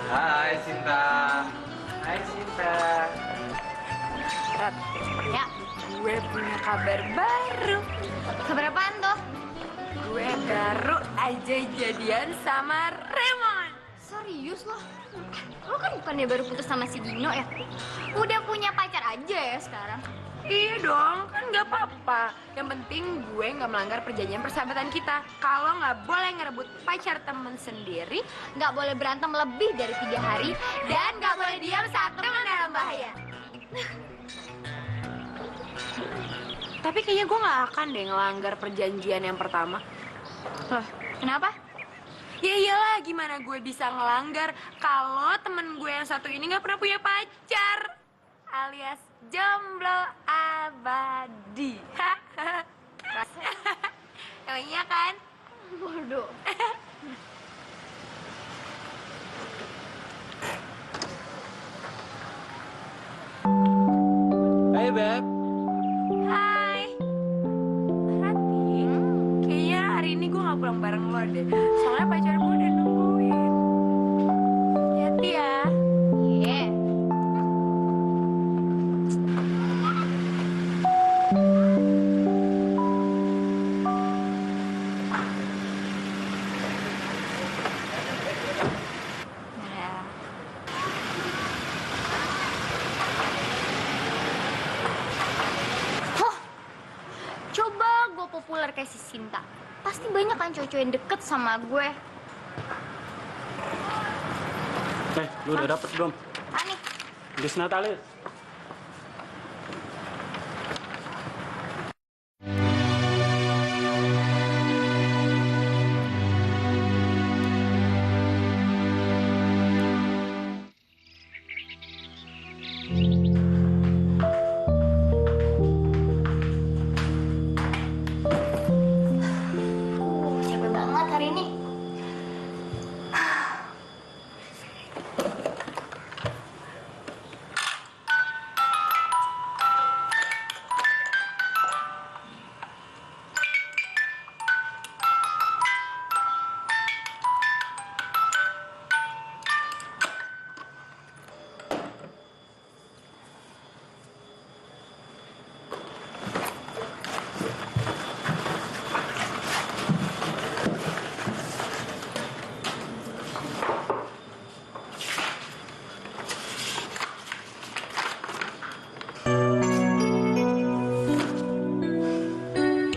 Hai Sinta. Hai Sinta. Ya, gue punya kabar baru. Kabar apaan tuh? Gue baru aja jadian sama Raymond. Serius loh? Lo kan bukannya baru putus sama si Dino ya? Udah punya pacar aja ya sekarang? Iya dong, kan nggak apa-apa. Yang penting gue nggak melanggar perjanjian persahabatan kita. Kalau nggak boleh ngerebut pacar temen sendiri, Nggak boleh berantem lebih dari 3 hari, dan nggak boleh diam saat teman dalam bahaya. tapi kayaknya gue nggak akan deh ngelanggar perjanjian yang pertama. Loh, kenapa? Ya iyalah, gimana gue bisa ngelanggar kalau temen gue yang satu ini nggak pernah punya pacar, alias jomblo abadi. Emang iya kan? Bodoh. Hai Beb. Hai. Rati, kayaknya hari ini gue nggak pulang bareng lo deh. Soalnya pacar gue udah nungguin. Hati ya. Iya. Coba gue populer kayak si Sinta, pasti banyak kan cowok-cowok yang deket sama gue. Lu udah dapet belum? Aneh. Bis Natalis. Capek banget hari ini.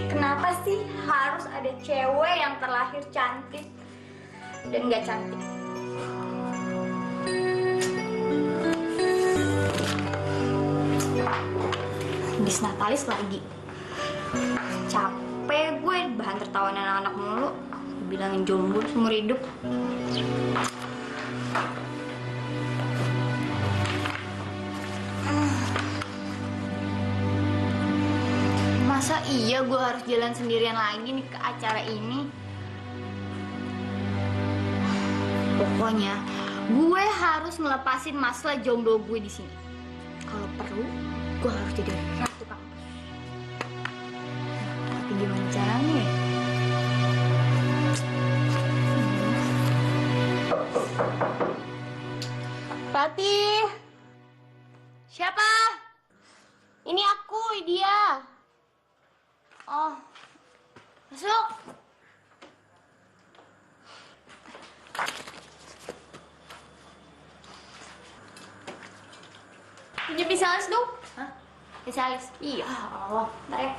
Kenapa sih harus ada cewek yang terlahir cantik dan nggak cantik? Bis Natalis lagi. Capek gue bahan tertawaan anak-anak mulu. Bilangin jomblo seumur hidup. Masa iya gue harus jalan sendirian lagi nih ke acara ini? Pokoknya gue harus ngelepasin masalah jomblo gue di sini. Kalau perlu, gue harus jadi ratu kampus. Tapi gimana caranya ya? Fatih, siapa? Ini aku, dia. Oh, masuk. Punya pisalis dong. Hah? Spesialis? Iya, Allah. Bentar ya.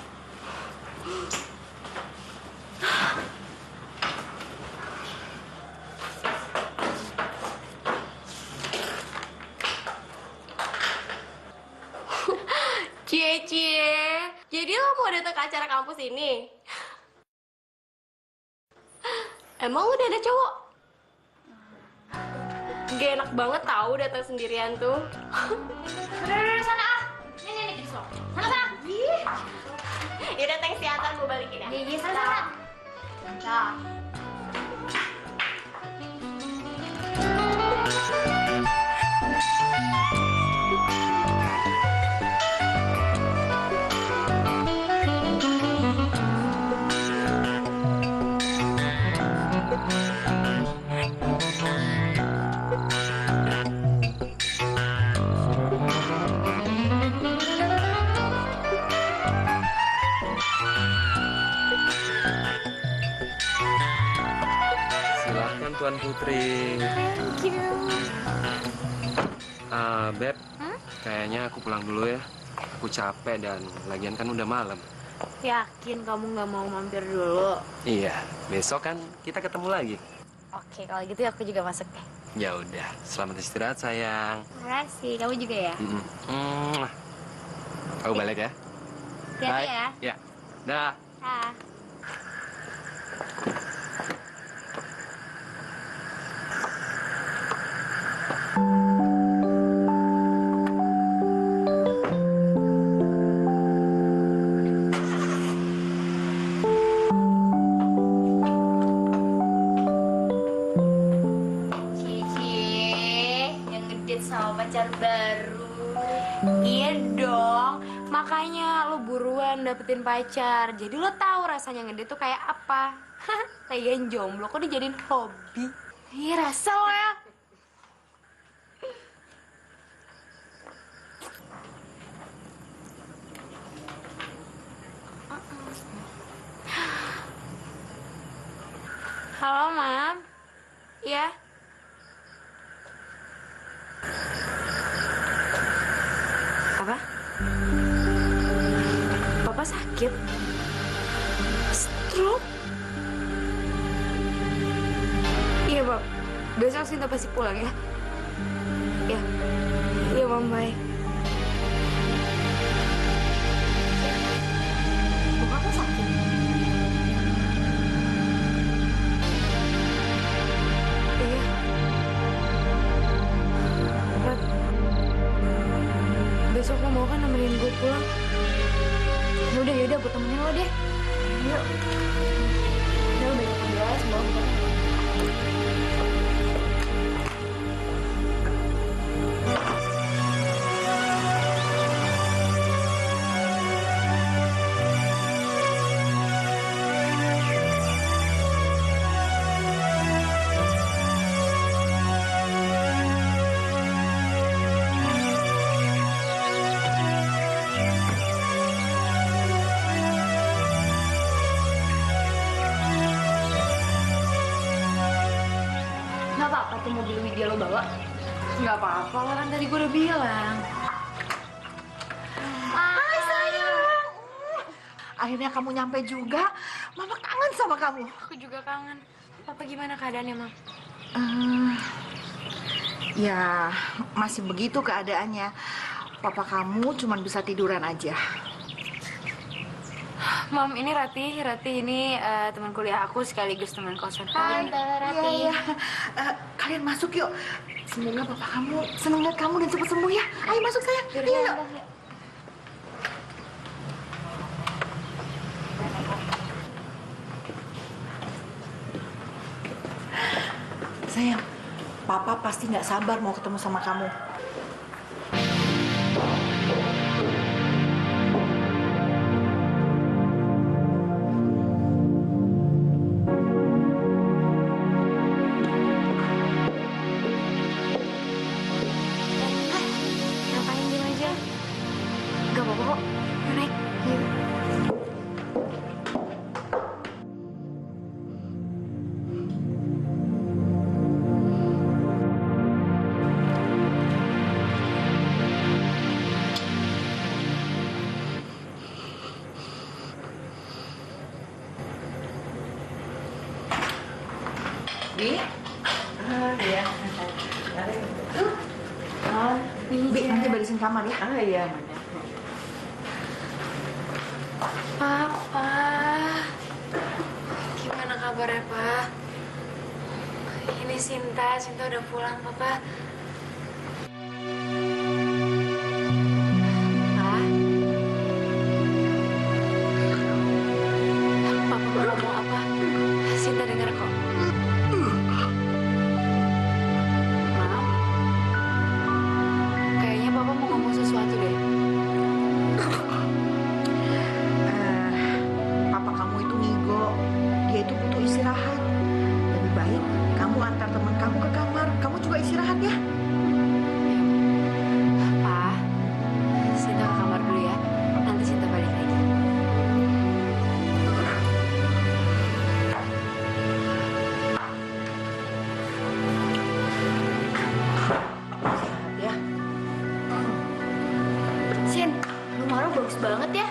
Cie, jadi lo mau datang ke acara kampus ini? Emang lu udah ada cowok? Gak enak banget tahu datang sendirian tuh. Udah, sana ah. Ini tips lo. Sana. Yaudah, thanks ya, ntar gue balikin ya. Iya, sana. Nah. Putri. Thank you. Beb, kayaknya aku pulang dulu ya. Aku capek dan lagian kan udah malam. Yakin kamu nggak mau mampir dulu? Iya, besok kan kita ketemu lagi. Oke, kalau gitu aku juga masuk deh. Ya udah, selamat istirahat sayang. Makasih, kamu juga ya. Aku balik ya. Hati-hati ya. Ya. Dah. Ah. Yang ngedate sama pacar baru. Iya dong, makanya lo buruan dapetin pacar. Jadi lo tahu rasanya ngedate tuh kayak apa. Lagian jomblo kok dijadiin hobi. Iya rasa lo ya. Halo, Mam. Iya? Apa? Papa sakit? Stroke? Iya, Pak. Besok Sinta pasti pulang ya. Iya. Iya, Mam, bye. Bokap lo sakit? Iya. Rat, besok lo mau kan nemenin gue pulang? Yaudah, gue temenin lo deh. Yuk. Udah, lo banyak yang jelas, bawa gue. Nggak apa-apa tuh mobil Widya lo bawa. Nggak apa-apa lah, kan tadi gue udah bilang. Hai sayang. Akhirnya kamu nyampe juga. Mama kangen sama kamu. Aku juga kangen. Papa gimana keadaannya, Mam? Ya, masih begitu keadaannya. Papa kamu cuma bisa tiduran aja. Mam, ini Rati. Rati ini teman kuliah aku sekaligus teman kosan. Hai, Rati. Iya. Kalian masuk yuk. Semoga papa kamu seneng lihat kamu dan cepat sembuh ya. Ayo masuk sayang. Iya. Sayang, papa pasti nggak sabar mau ketemu sama kamu. Ngapain diem aja? Gak apa-apa kok. Yuk, naik. Yuk. Bi? Iya. Bi, nanti barisin kamar ya. Iya. Papa. Gimana kabarnya, Pak? Ini Sinta. Sinta udah pulang, Papa. Pak? Papa mau ngomong apa? Sinta dengar kok. Mam? Kayaknya Papa mau ngomong sesuatu deh. Papa kamu itu ngigo. Dia itu butuh istirahat. Lebih baik kamu antar teman kamu ke kamar. Kamu juga istirahat ya. bagus banget ya.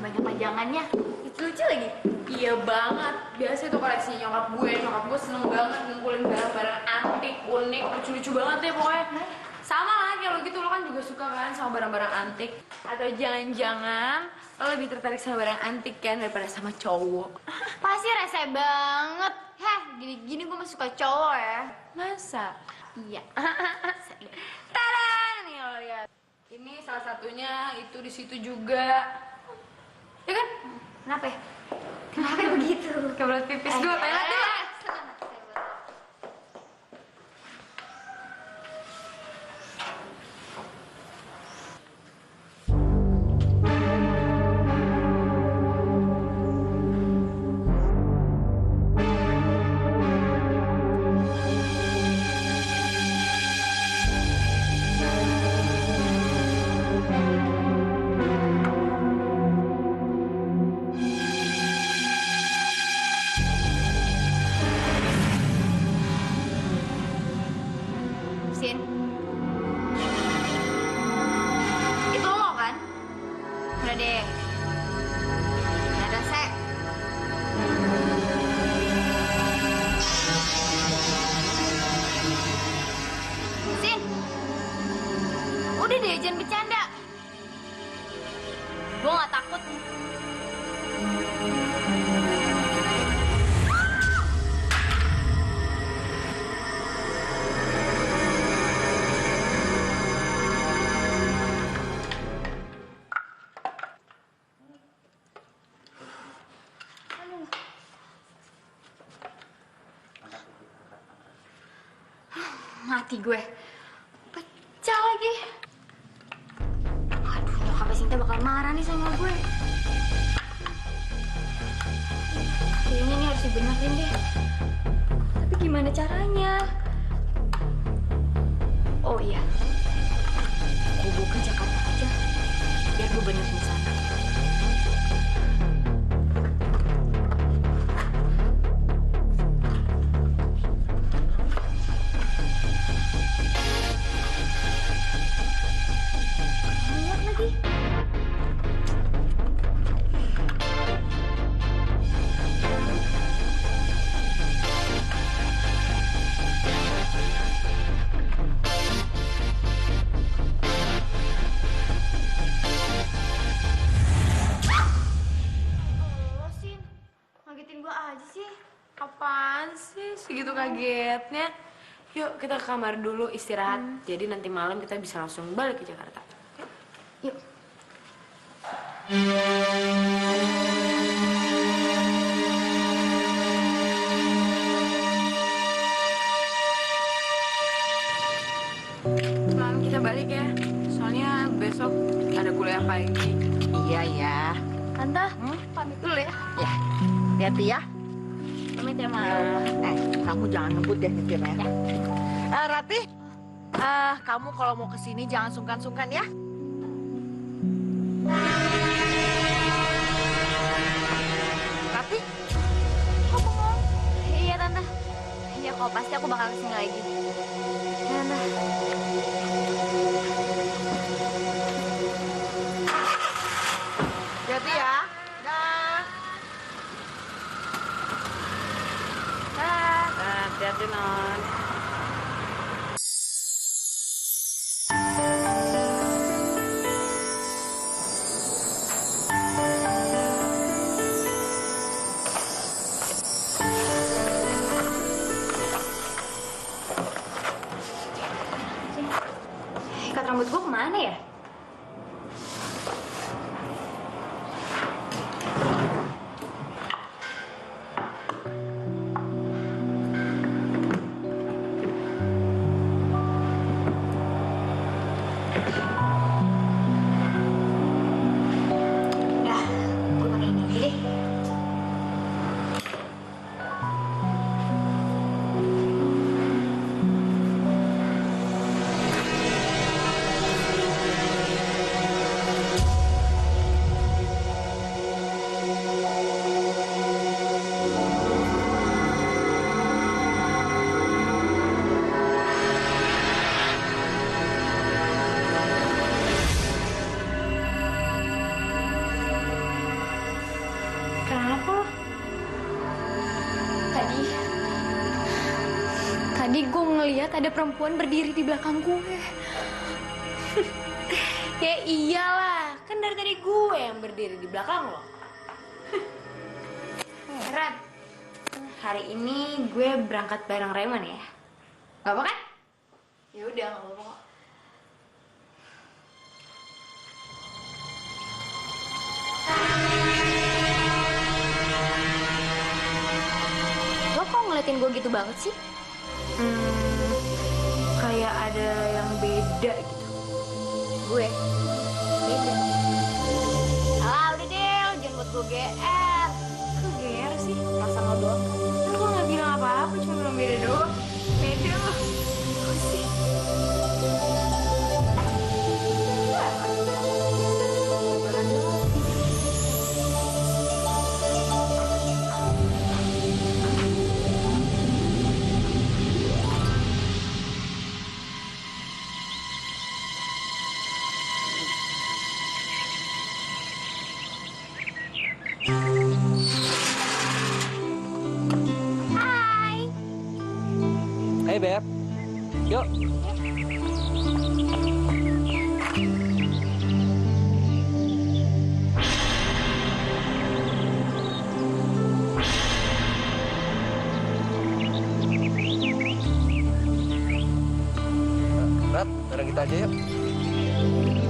Banyak pajangannya. Lucu-lucu lagi. Iya banget. Biasa itu koleksi nyokap gue seneng banget ngumpulin barang-barang antik, unik, lucu-lucu banget ya pokoknya. Sama lah kayak lo gitu, lo kan juga suka kan sama barang-barang antik. Atau jangan-jangan lo lebih tertarik sama barang antik kan daripada sama cowok. Pasti rese banget. Heh, gini-gini gue masih suka cowok ya. Masa? Iya. Tada! Nih lo lihat. Ini salah satunya, itu di situ juga. Ya kan? Kenapa ya? Kenapa begitu? Kebelet pipis gue, pengen dulu. Sin. Itu lo kan? Udah deh. Ada sek. Sin. Udah deh, jangan bercanda. Gue gak takut. Mati gue. Pecah lagi. Aduh, nyokapnya Sinta bakal marah nih sama gue. Kayaknya ini harus dibenerin deh. Tapi gimana caranya? Oh iya. Gue bawa ke Jakarta aja. Biar gue benerin di sana. Muat lagi. Allah, Sin. Ngagetin gue aja sih. Apaan sih segitu kagetnya? Yuk kita ke kamar dulu istirahat. Jadi nanti malam kita bisa langsung balik ke Jakarta. Yuk. Malam kita balik ya. Soalnya besok ada kuliah pagi. Iya ya. Tante, pamit dulu ya. Ya, hati-hati ya. Pamit ya, Ma. Kamu jangan ngebut deh nyetirnya. Rati, kamu kalau mau kesini jangan sungkan-sungkan ya. Rati, kamu mau? Iya, Tante. Iya kok, pasti aku bakal kesini lagi. Iya, Tante. Hati ya. Dah. Hati-hati non. Ikat rambut gue kemana ya? Udah, gue pakai ini aja deh. ngeliat ada perempuan berdiri di belakang gue. Ya iyalah, kan dari tadi gue yang berdiri di belakang lo. Ran, hari ini gue berangkat bareng Raymond ya. Gak apa kan? Ya udah, gak apa-apa kok. Lo kok ngeliatin gue gitu banget sih? Kayak ada yang beda gitu. Gue beda. Ah, udah deh, lo jangan buat gue GR. Kok GR sih? Perasaan lo doang. Kan gue gak bilang apa-apa, cuma bilang beda doang. Beda loh. Apa sih? Hey Beb, yuk. Beb, bareng kita aja yuk.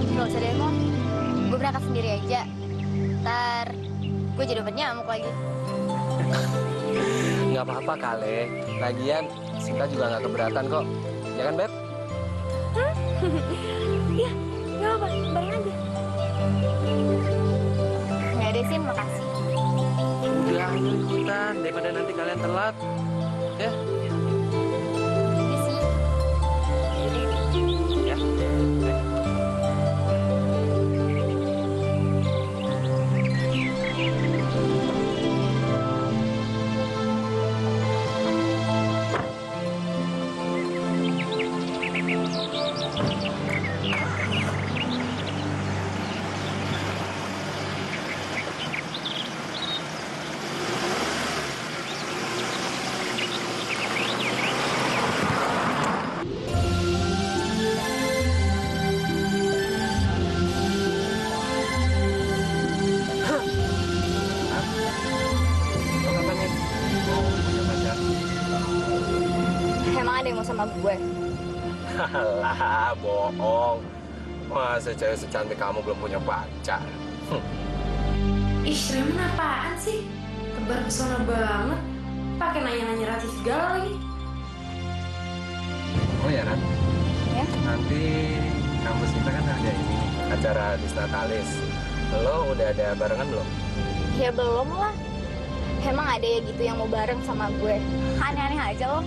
Gak usah deh, Mon. Gue berangkat sendiri aja. Ntar gue jadi obat nyamuk lagi. Nggak apa-apa kali. Lagian Sinta juga nggak keberatan kok. Ya kan Beb? Iya, gak apa, bareng aja. Nggak ada, Sin, makasih. Udah, ayo ikutan daripada nanti kalian telat. Ya. Iya sih. Ya. Emang ada yang mau sama gue? Alah, bohong. Masa cewek secantik kamu belum punya pacar? Ih, Raymond apaan sih? Tebar pesona banget. Pakai nanya-nanya Rati segala lagi. Oh ya, Rat? Ya? Nanti kampus kita kan ada ini, acara Disnatalis. Lo udah ada barengan belum? Ya belum lah. Emang ada ya gitu yang mau bareng sama gue? Aneh-aneh aja lo.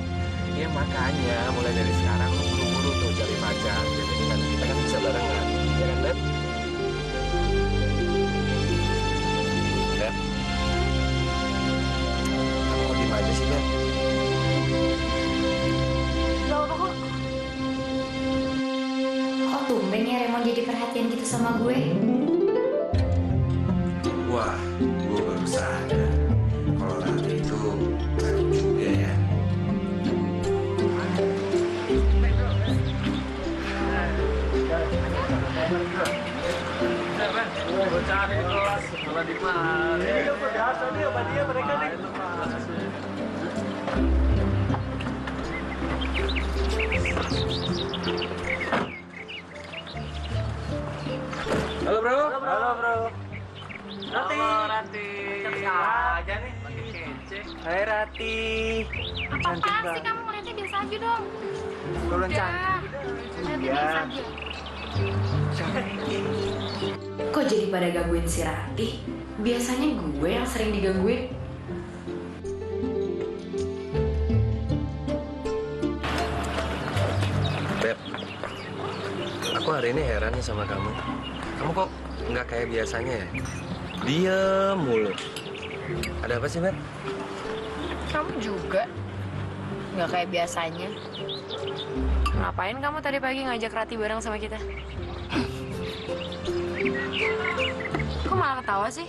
Ya makanya, mulai dari sekarang lo buru-buru tuh cari pacar. Jadi nanti kita kan bisa barengan. Ya kan, Beb? Beb? Kamu mau diem aja sih, Beb? Gak apa kok. Kok tumben ya Raymond jadi perhatian gitu sama gue? Wah, gue baru sadar kalau Rati itu cantik juga ya. Halo, Bro. Halo, Bro. Rati. Halo, Rati. Aja nih. Hai, Rati. Apa sih kamu ngeliatnya biasa aja dong? Belum Ya, cantik. ngeliatnya biasa aja. Kok jadi pada gangguin si Rati? Biasanya gue yang sering digangguin. Beb, aku hari ini heran nih sama kamu. Kamu kok nggak kayak biasanya ya? Diam mulu. Ada apa sih, Beb? Kamu juga nggak kayak biasanya. Ngapain kamu tadi pagi ngajak Rati bareng sama kita? Kok malah ketawa sih?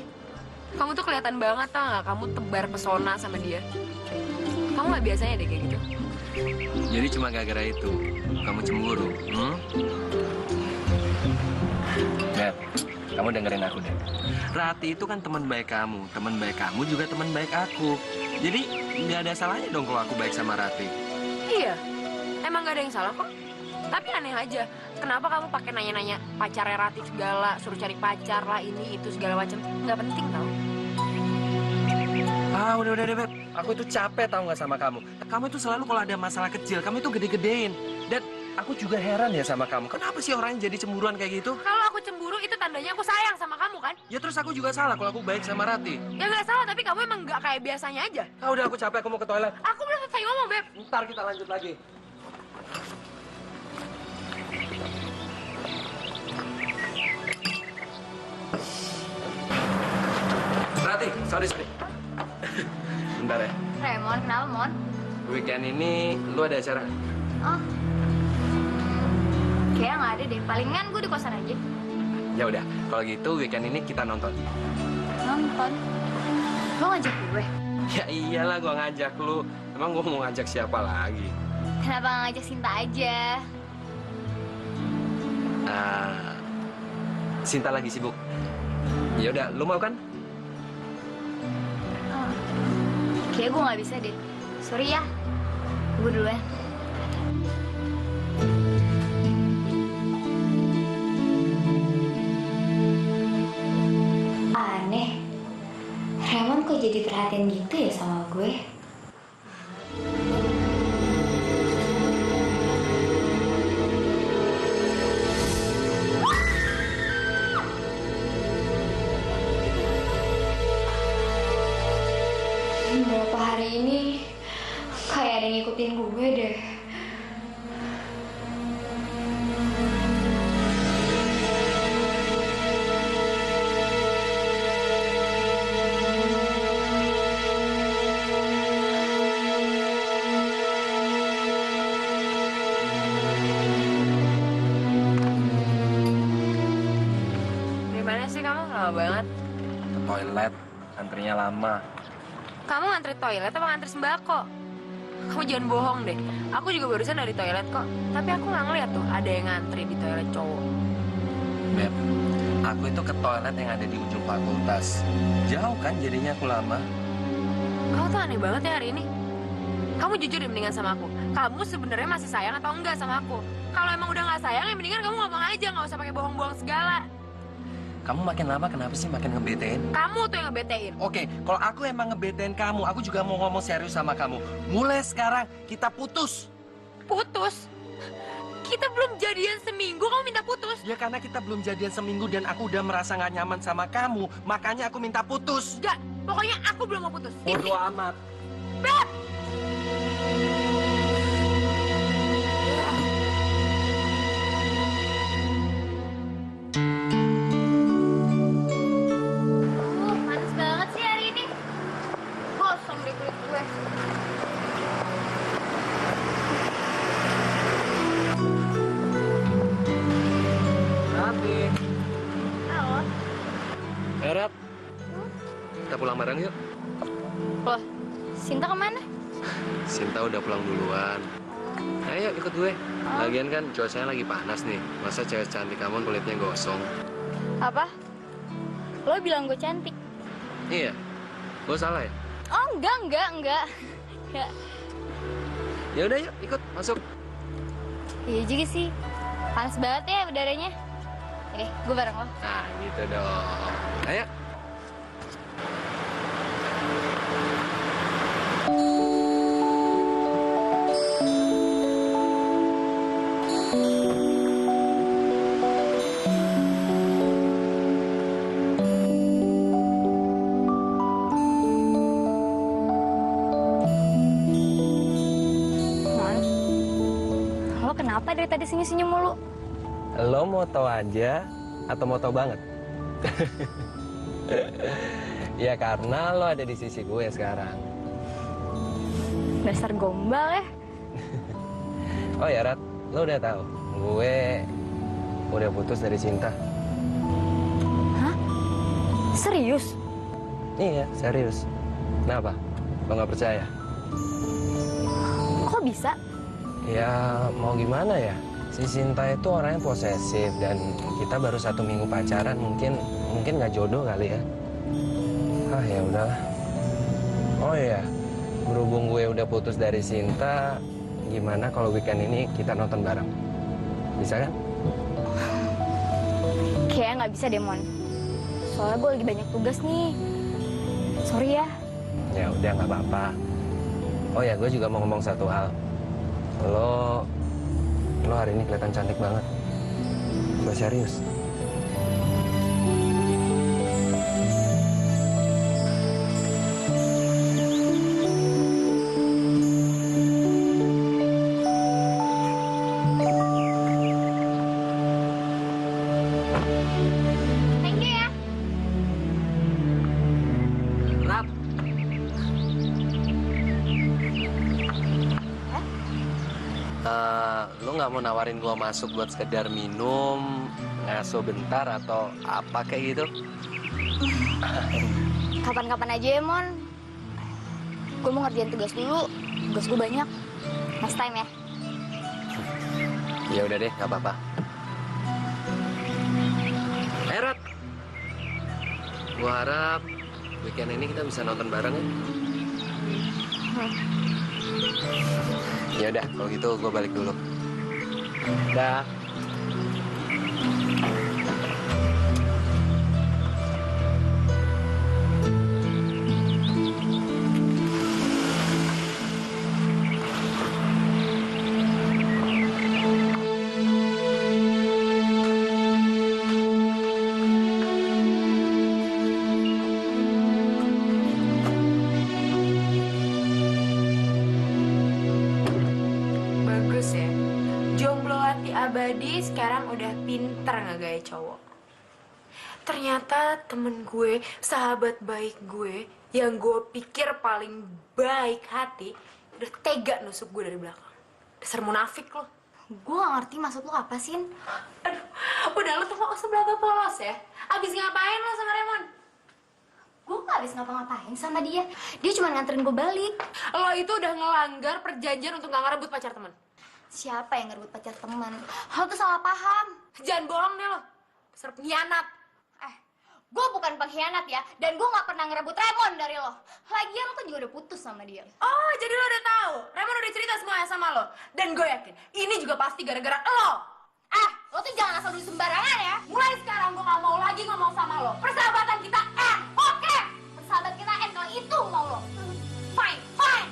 Kamu tuh kelihatan banget tau nggak? Kamu tebar pesona sama dia. Kamu nggak biasanya deh kayak gitu. Jadi cuma gara-gara itu kamu cemburu, Beb, kamu dengerin aku deh. Rati itu kan teman baik kamu juga teman baik aku. Jadi nggak ada salahnya dong kalau aku baik sama Rati. Iya, emang gak ada yang salah kok. Tapi aneh aja, kenapa kamu pakai nanya-nanya pacarnya Rati segala, suruh cari pacar lah, ini itu segala macam. Nggak penting tau. Ah, udah deh, Beb. Aku itu capek tau nggak sama kamu. Kamu itu selalu kalau ada masalah kecil, kamu itu gede-gedein. Dan aku juga heran ya sama kamu. Kenapa sih orang jadi cemburuan kayak gitu? Kalau aku cemburu itu tandanya aku sayang sama kamu kan? Ya terus aku juga salah kalau aku baik sama Rati. Ya nggak salah, tapi kamu emang nggak kayak biasanya aja. Ah, udah aku capek, aku mau ke toilet. Aku belum selesai ngomong, Beb. Ntar kita lanjut lagi. Rati, sorry. Bentar ya. Raymond, kenapa, Mon? Weekend ini lu ada acara? Oh. Kayaknya nggak ada deh. Palingan gue di kosan aja. Ya udah, kalau gitu weekend ini kita nonton. Nonton. Lo ngajak gue? Ya iyalah gua ngajak lu. Emang gua mau ngajak siapa lagi? Kenapa nggak ngajak Sinta aja? Sinta lagi sibuk. Ya udah, lu mau kan? Oh. Kayaknya gue nggak bisa deh. Sorry ya. Gue duluan. Aneh. Raymond kok jadi perhatian gitu ya sama gue? Beberapa hari ini kayak ada yang ngikutin gue deh. Gimana sih kamu? Lama banget. Ke toilet, antrinya lama. Kamu ngantri toilet apa ngantri sembako? Kamu jangan bohong deh. Aku juga barusan dari toilet kok. Tapi aku nggak ngeliat tuh ada yang ngantri di toilet cowok. Beb, aku itu ke toilet yang ada di ujung fakultas. Jauh kan jadinya aku lama. Kamu tuh aneh banget ya hari ini. Kamu jujur deh mendingan sama aku. Kamu sebenarnya masih sayang atau enggak sama aku? Kalau emang udah nggak sayang, ya mendingan kamu ngomong aja, nggak usah pakai bohong-bohong segala. Kamu makin lama kenapa sih makin ngebetein? Kamu tuh yang ngebetein. Oke, kalau aku emang ngebetein kamu, aku juga mau ngomong serius sama kamu. Mulai sekarang kita putus. Putus? Kita belum jadian seminggu, kamu minta putus? Ya karena kita belum jadian seminggu dan aku udah merasa nggak nyaman sama kamu, makanya aku minta putus. Enggak, pokoknya aku belum mau putus. Bodoh amat. Beb! Panas banget sih hari ini. Gosong deh kulit gue. Rati. Halo. Erat. Kita pulang bareng yuk. Loh, Sinta kemana? Sinta udah pulang duluan. Ayo ikut gue. Lagian kan cuacanya lagi panas nih. Masa cewek cantik kamu kulitnya gosong? Apa? Lo bilang gue cantik? Iya. Gue salah ya? Oh, enggak. Enggak. Ya udah yuk ikut masuk. Iya juga sih. Panas banget ya udaranya. Oke, gue bareng lo. Nah gitu dong. Ayo. Mon, lo kenapa dari tadi senyum-senyum mulu? Lo mau tahu aja atau mau tahu banget? Ya karena lo ada di sisi gue sekarang. Dasar gombal ya. Oh ya Rat, lo udah tahu gue udah putus dari Sinta. Hah? Serius? Iya serius. Kenapa? Lo nggak percaya? Kok bisa? Ya mau gimana ya? Si Sinta itu orangnya posesif dan kita baru 1 minggu pacaran, mungkin nggak jodoh kali ya. Ah ya udahlah. Oh iya, berhubung gue udah putus dari Sinta, gimana kalau weekend ini kita nonton bareng? Bisa kan? Kayaknya nggak bisa deh, Mon. Soalnya gue lagi banyak tugas nih. Sorry ya. Ya udah nggak apa-apa. Oh ya, gue juga mau ngomong satu hal. Lo hari ini kelihatan cantik banget. Gue serius. Thank you ya. Rap. Lo nggak mau nawarin gua masuk buat sekedar minum, ngaso bentar atau apa kayak gitu? Kapan-kapan aja ya, Mon. Gue mau ngerjain tugas dulu. Tugas gue banyak. Next time ya. Ya udah deh, nggak apa-apa. Rat, gua harap weekend ini kita bisa nonton bareng ya. Ya udah, kalau gitu gua balik dulu. Dah. Bagus ya. Jomblo hati abadi sekarang udah pinter ngegaya cowok. Ternyata temen gue, sahabat baik gue, yang gue pikir paling baik hati, udah tega nusuk gue dari belakang. Dasar munafik lo. Gue gak ngerti maksud lo apa sih. Aduh, udah lo tuh kok seberapa polos ya? Abis ngapain lo sama Raymond? Gue gak habis ngapa-ngapain sama dia. Dia cuma nganterin gue balik. Lo itu udah ngelanggar perjanjian untuk gak ngerebut pacar temen. Siapa yang ngerebut pacar teman? Lo tuh salah paham. Jangan bohong deh lo. Dasar pengkhianat. Gue bukan pengkhianat ya. Dan gue gak pernah ngerebut Raymond dari lo. Lagian lo kan juga udah putus sama dia. Oh, jadi lo udah tahu. Raymond udah cerita semuanya sama lo. Dan gue yakin, ini juga pasti gara-gara lo. Lo tuh jangan asal dulu sembarangan ya. Mulai sekarang gue gak mau lagi ngomong sama lo. Persahabatan kita Oke, persahabat kita kalau itu mau lo. Fine, fine.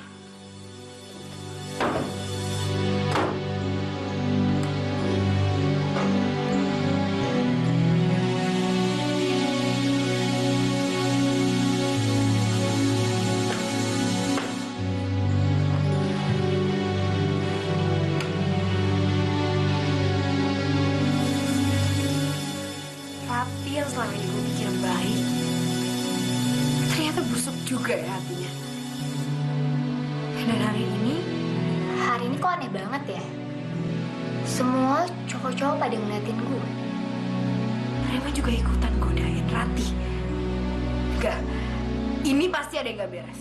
Rapi yang selama ini gue pikir baik, ternyata busuk juga ya hatinya. Dan hari ini kok aneh banget ya. Semua cowok-cowok pada ngeliatin gue. Raymond juga ikutan godain Rati. Enggak, ini pasti ada yang gak beres.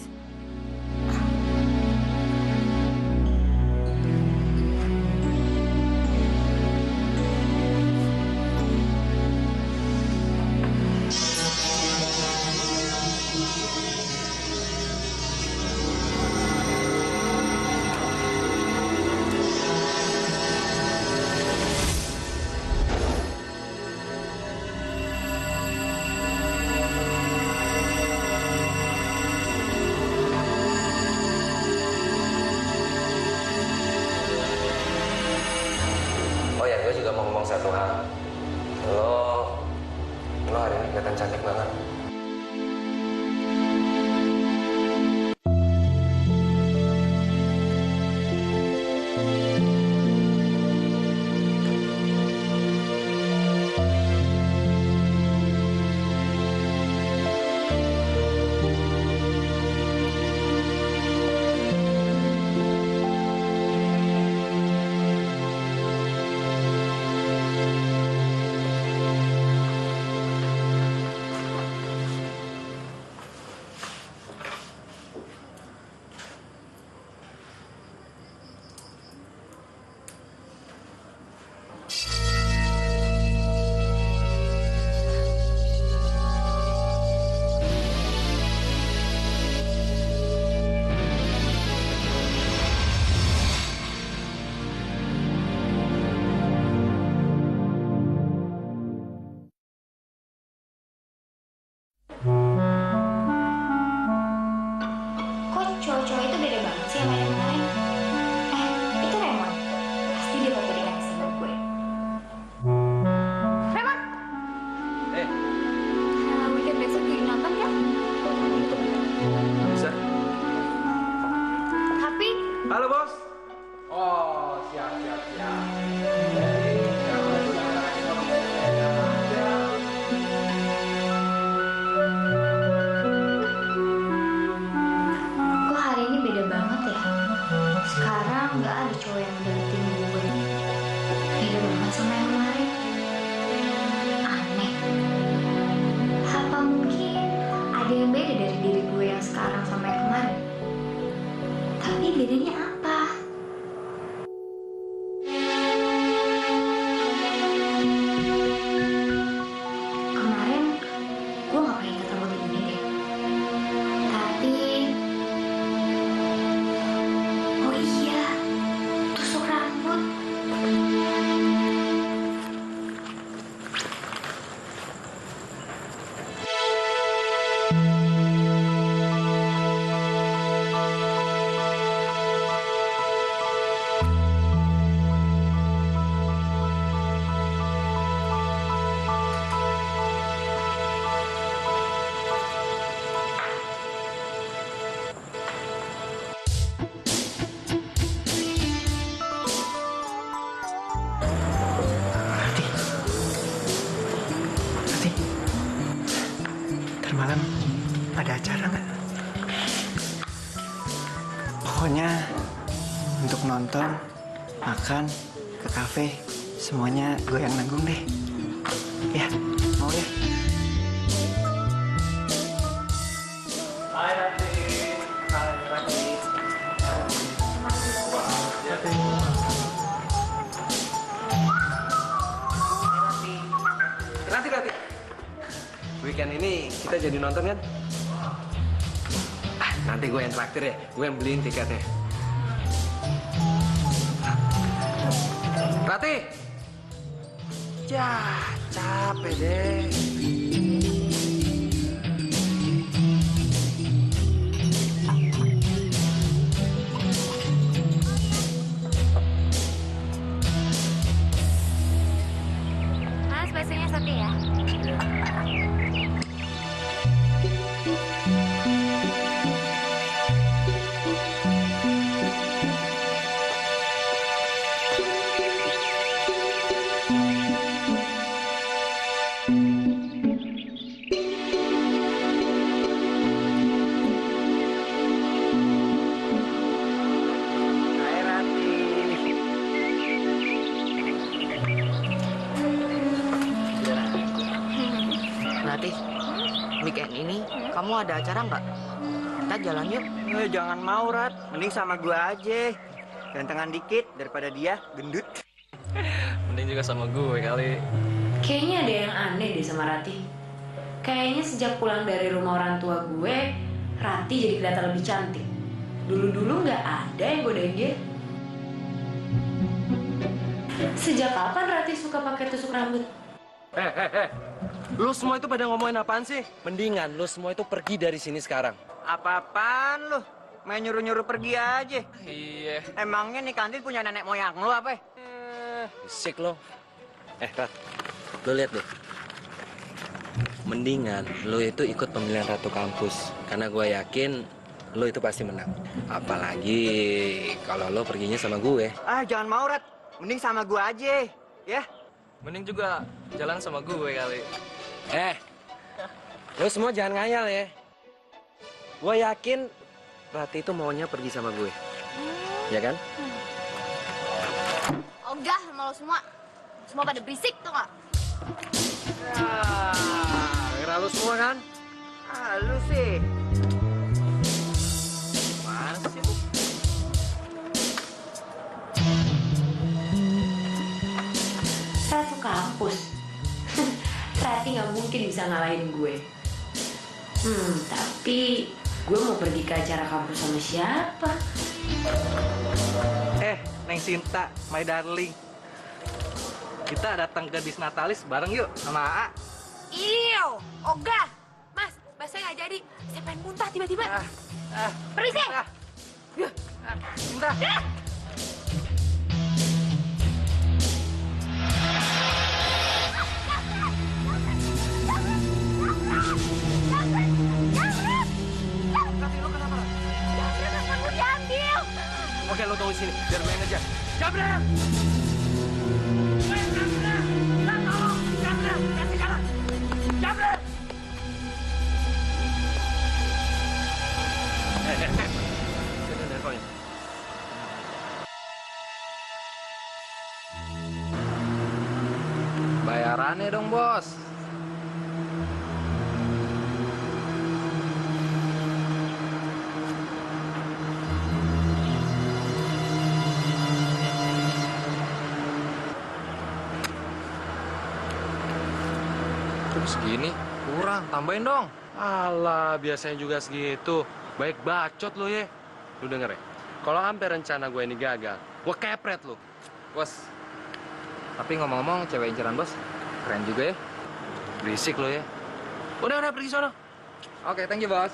Oh ya, gue juga mau ngomong satu hal. Lo hari ini kelihatan cantik banget. malam ada acara nggak? Pokoknya untuk nonton, makan, ke kafe, semuanya gue yang nanggung deh. Ya, mau ya? Hai Rati. Hai Rati. Rati. Weekend ini kita jadi nonton kan? Nanti gue yang traktir ya, gue yang beliin tiketnya. Rati! Ya, capek deh. Mas, baksonya satu ya. Hai Rati. Nanti weekend ini kamu ada acara nggak? Kita jalan yuk. Jangan mau, Rat. Mending sama gua aja. Gantengan dikit daripada dia gendut. Mending juga sama gue kali. Kayaknya ada yang aneh deh sama Rati. Kayaknya sejak pulang dari rumah orang tua gue, Rati jadi kelihatan lebih cantik. Dulu-dulu nggak ada yang godain dia. Sejak kapan Rati suka pakai tusuk rambut? Lu semua itu pada ngomongin apaan sih? Mendingan lu semua itu pergi dari sini sekarang. Apa-apaan lu? Main nyuruh-nyuruh pergi aja. Iya. Emangnya nih kantin punya nenek moyang lu apa? Bisik lo. Rat, lu lihat deh. Mendingan lu itu ikut pemilihan Ratu Kampus. Karena gue yakin lu itu pasti menang. Apalagi kalau lu perginya sama gue. Jangan mau, Rat. Mending sama gua aja, ya. Mending juga jalan sama gue kali. Lu semua jangan ngayal ya. Gue yakin Rati itu maunya pergi sama gue. Ya kan? Ogah sama lo semua. Semua pada berisik tuh nggak? Kira lu semua kan? Lu sih. Mana sih lu? Ratu Kampus. Rati nggak mungkin bisa ngalahin gue. Tapi gue mau pergi ke acara kampus sama siapa? Neng Sinta, my darling. Kita datang ke Disnatalis bareng yuk sama AA. Iyo, ogah. Mas, bahasanya nggak jadi. Saya pengen muntah tiba-tiba. Pergi sih. Sinta. Oke, lu tunggu di sini. Biar main aja. Jabret! Jabret! Sini teleponnya. Bayarannya dong, Bos. Segini kurang, tambahin dong. Alah, biasanya juga segitu. Baik bacot lo ya. Lu denger ya, kalau sampai rencana gue ini gagal, gue kepret lu. Bos. Tapi ngomong-ngomong, cewek inceran bos keren juga ya. Berisik lo ya. Udah pergi sono. Oke, thank you bos.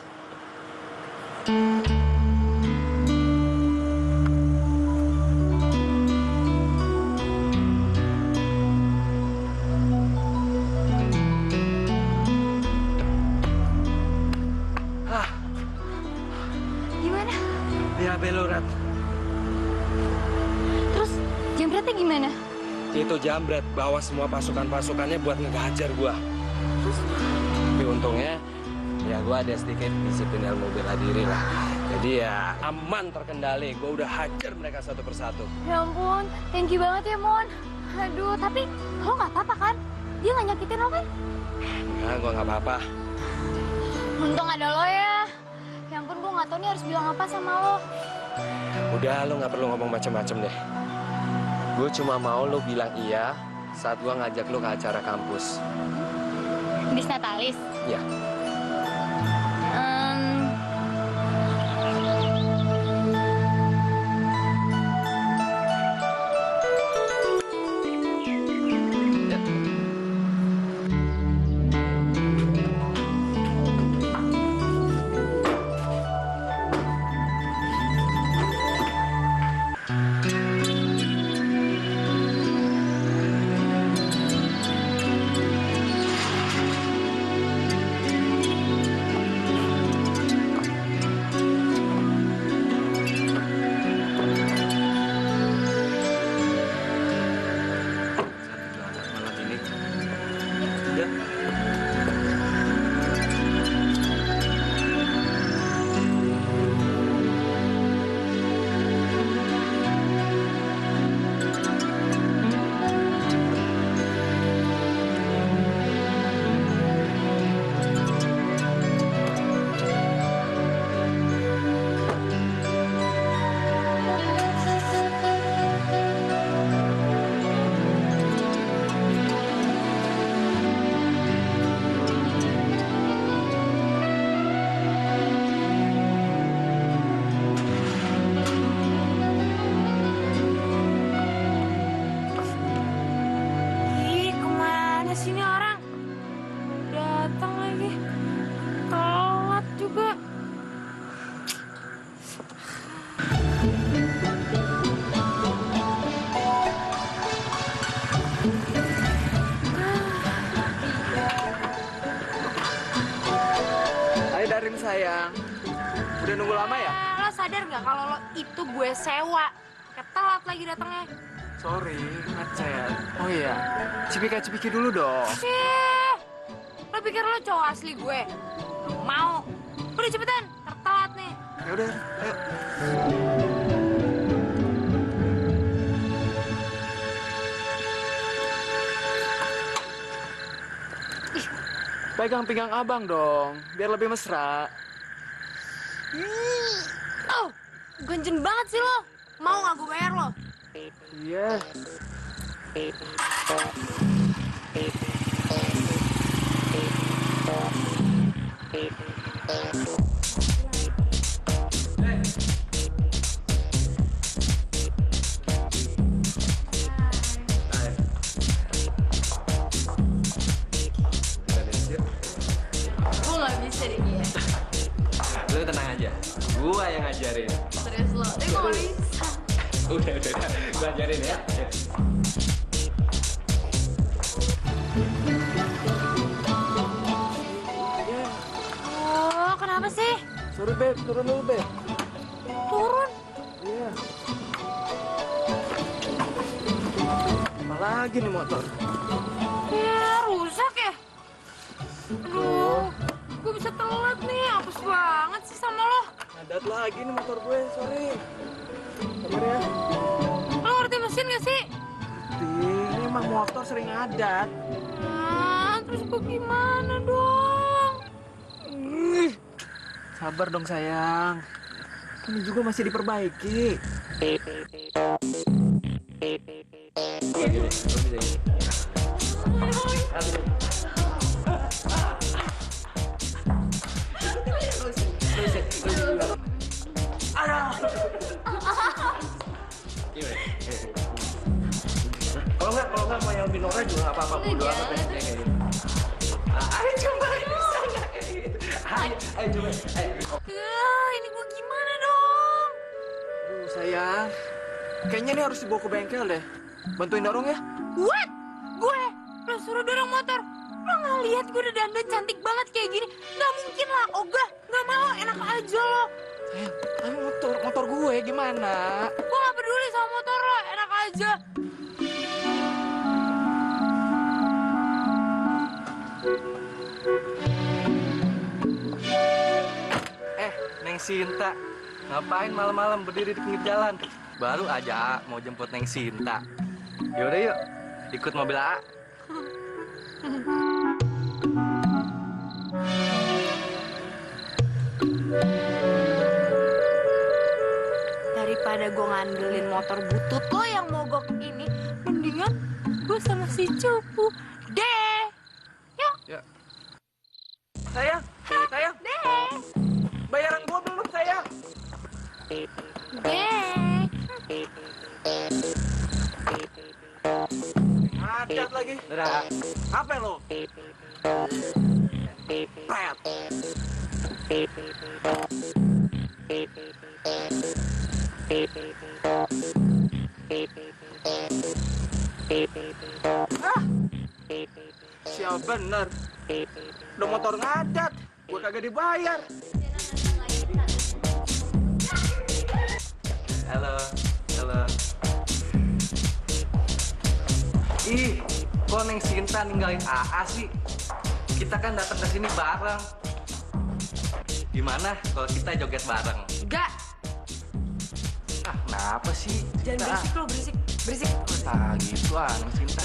Gimana? Ya belorat. Terus jambretnya gimana? Itu jambret bawa semua pasukannya buat ngehajar gua. Tapi untungnya Ya gue ada sedikit disiplin ilmu bela diri lah. Jadi ya aman terkendali. Gue udah hajar mereka satu persatu. Ya ampun, thank you banget ya, Mon. Aduh, tapi lo nggak apa-apa kan? Dia nggak nyakitin lo kan? Enggak, gue nggak apa-apa. Untung ada lo ya. Ya ampun, gue nggak tahu nih harus bilang apa sama lo. Udah, lo nggak perlu ngomong macem-macem deh. Gue cuma mau lo bilang iya saat gue ngajak lo ke acara kampus. Bis Natalis. Ya. Ih, kemana sih ini orang? Datang lagi. Telat juga. Hai Darin sayang. Udah nunggu lama ya? Lo sadar nggak kalau lo itu gue sewa? Ketelat lagi datangnya. Sorry, ngechat. Oh iya, cipika-cipiki dulu dong. Cih, lo pikir lo cowok asli gue? Mau. Udah cepetan, tertelat nih. Ya udah, ayo. Pegang pinggang abang dong, biar lebih mesra. Oh, ganjen banget sih lo. Mau nggak gue bayar lo? Iya. Gue nggak bisa deh dia. Lo tenang aja. Gue yang ngajarin. Serius lo, tapi gue nggak bisa. Udah. Gue ajarin ya. Oh, kenapa sih? Sorry Beb, turun dulu Beb. Turun. Iya. Apalagi nih motor? Ya, rusak ya. Aduh, gue bisa telat nih. Apes banget sih sama lo. Ngadat lagi nih motor gue, sorry. Sabar ya. Lo ngerti mesin gak sih? Ini emang motor sering ngadat. Nah, terus gue gimana dong? Sabar dong sayang. Ini juga masih diperbaiki. Kalau nggak mau yang lebih norak juga nggak apa-apa. Bodo amat deh, kayak gitu. Ayo coba bisa nggak kayak gitu? Ayo coba. Ini gue gimana dong? Aduh sayang, kayaknya ini harus dibawa ke bengkel deh. Bantuin dorong ya. What? Gue? Lo suruh dorong motor? Lo nggak lihat gue udah dandan cantik banget kayak gini? Nggak mungkin lah, ogah. Nggak mau, enak aja lo. Sayang, tapi motor gue gimana? Gue nggak peduli sama motor lo, enak aja. Sinta. Ngapain malam-malam berdiri di pinggir jalan? Baru aja A mau jemput Neng Sinta. Yaudah yuk, ikut mobil A. Daripada gue ngandelin motor butut lo yang mogok ini, mendingan gue sama si Cupu deh. Yuk. Ya. Sayang, sayang. Deh. Bayaran gua belum, sayang. Deh. Macet lagi. Udah. Apa lo? Pret. Ah, sial bener. Udah motor ngadat, gua kagak dibayar. Halo, halo. Ih, kok Neng Sinta ninggalin AA sih? Kita kan datang ke sini bareng. Gimana kalau kita joget bareng? Enggak. Ah, kenapa sih? Jangan berisik lo, berisik. Berisik. Ah, gitu ah, Neng Sinta.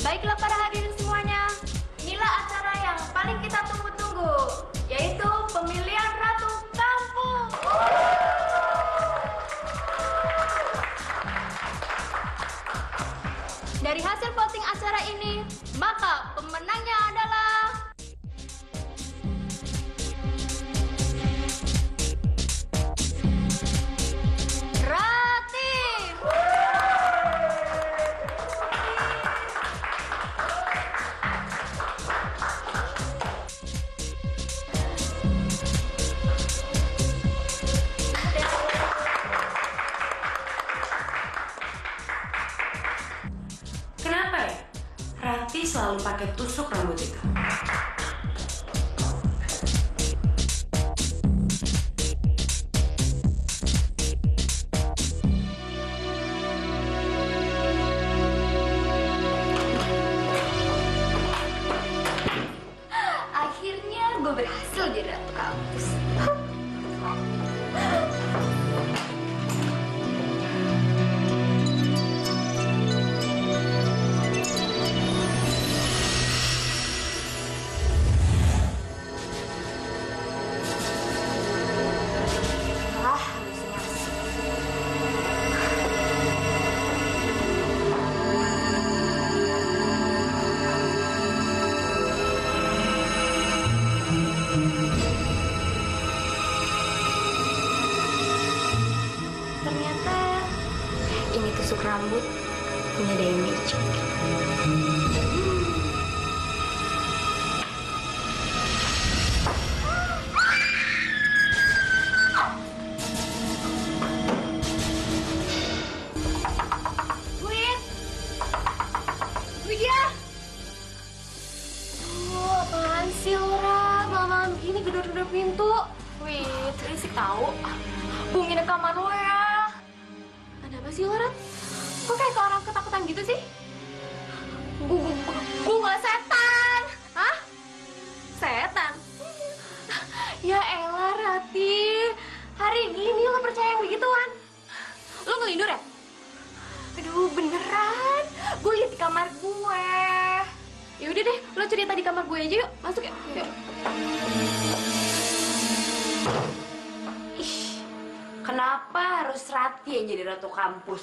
Baiklah para hadirin semuanya, inilah acara yang paling kita tunggu-tunggu, yaitu pemilihan Ratu Kampung. Dari hasil voting acara ini, maka pemenangnya adalah Rati. Kenapa ya? Rati selalu pakai tusuk rambut itu. Akhirnya gue berhasil jadi ratu kampus. Ah, halusinasi. Ternyata ini tusuk rambut punya daya magic. Widya! Apaan sih Laura? Malam-malam gini gedor-gedor pintu. Wih, berisik tahu. Gue nginep kamar lo ya. Ada apa sih Laura? Kok kayak orang ketakutan gitu sih? Gue gak setan. Hah? Setan? Ya elah Rati. Hari gini lo percaya yang begituan? Lo ngelindur ya? Aduh beneran. Gue liat di kamar gue. Ya udah deh, lo cerita di kamar gue aja yuk. Masuk ya. Yuk. Ih, kenapa harus Rati yang jadi ratu kampus?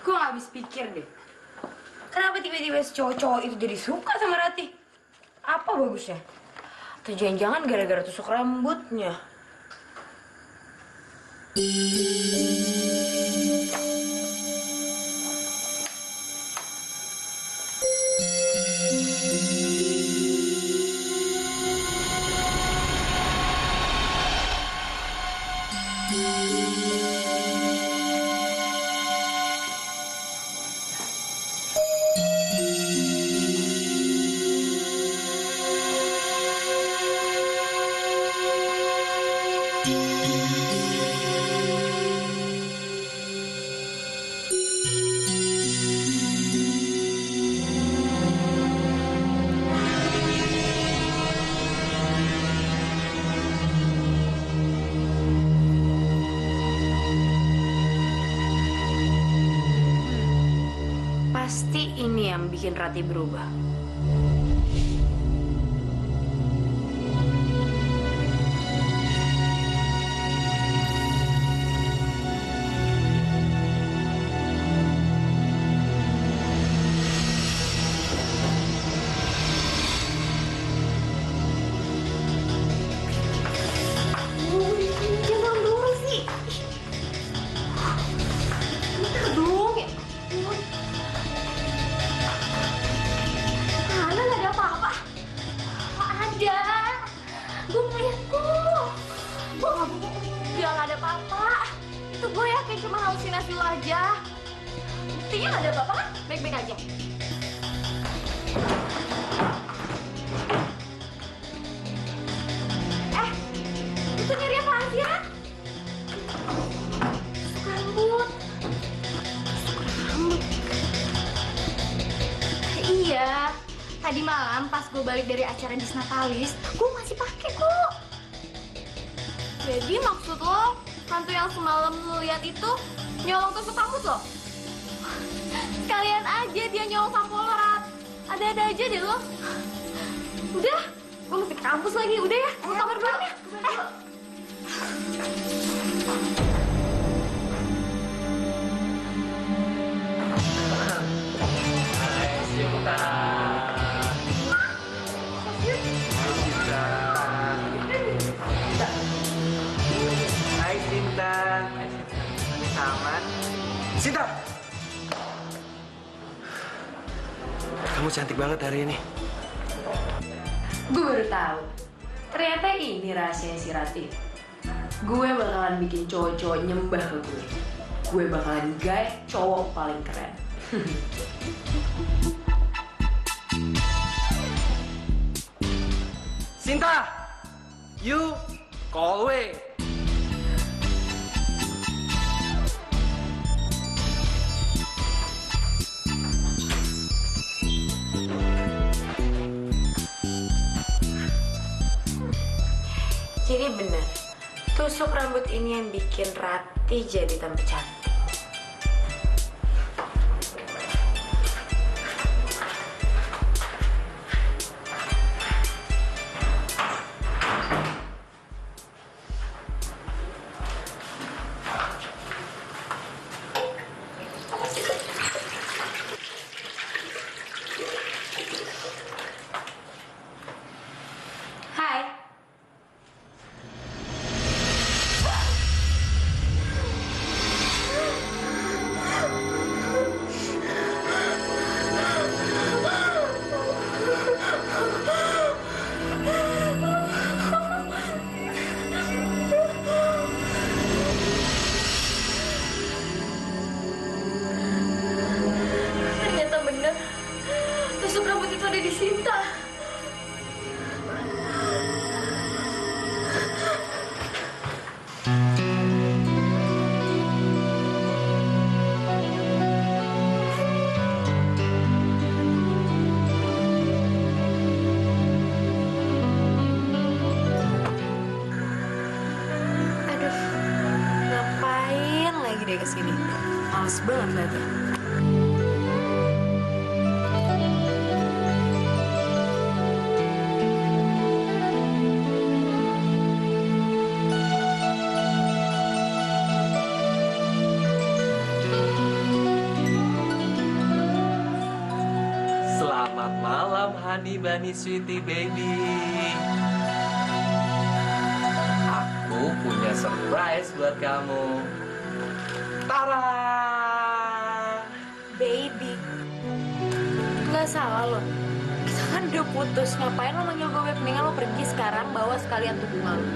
Gue gak habis pikir deh. Kenapa tiba-tiba si cowok-cowok itu jadi suka sama Rati? Apa bagusnya? Atau jangan-jangan gara-gara tusuk rambutnya? Pasti ini yang bikin Rati berubah. Jangan dulu sih. Bentar dong ya. Mana nggak ada apa-apa? Nggak ada. Gue ngeliat kok. Gue nggak bohong. Dia nggak ada apa-apa. Itu gue yakin cuma halusinasi lo aja. Buktinya nggak ada apa-apa kan? Baik-baik aja. Itu nyari apaan sih, Rat? Suka rambut. Iya, tadi malam pas gue balik dari acara Disnatalis, gue masih pakai kok. Jadi maksud lo, hantu yang semalam lo lihat itu nyolong tusuk rambut lo? Sekalian aja dia nyolong sampo lo, Rat. Ada-ada aja deh lo. Udah, gue mesti ke kampus lagi. Udah ya, gue kamar dulu ya. Hai Sinta. Aman. Sinta. Kamu cantik banget hari ini. Gue baru tahu. Ternyata ini rahasia si Rati. Gue bakalan bikin cowok-cowok nyembah ke gue. Gue bakalan gaya cowok paling keren. Sinta, you call away. Jadi benar, tusuk rambut ini yang bikin Rati jadi tambah cantik. Hai. Ternyata benar, tusuk rambut itu ada di Sinta. Aduh, ngapain lagi deh kesini? Males banget liatnya. Selamat malam, honey bunny sweetie baby. Aku punya surprise buat kamu. Tara! Baby, nggak salah lo. Kita kan udah putus. Ngapain lo manggil gue? Mendingan lo pergi sekarang, bawa sekalian tuh bunga lo.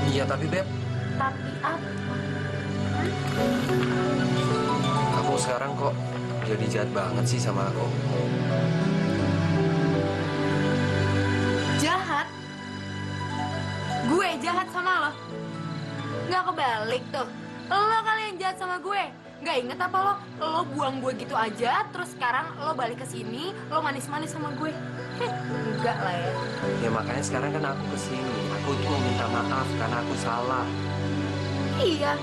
Iya tapi Beb, Tapi apa? kamu sekarang kok jadi jahat banget sih sama aku. Jahat? Gue jahat sama lo? Nggak kebalik tuh. Lo kali yang jahat sama gue. Nggak inget apa lo? Lo buang gue gitu aja, terus sekarang lo balik ke sini, lo manis-manis sama gue. Enggak lah ya. Ya makanya sekarang kan aku kesini. Aku tuh mau minta maaf karena aku salah. Iya,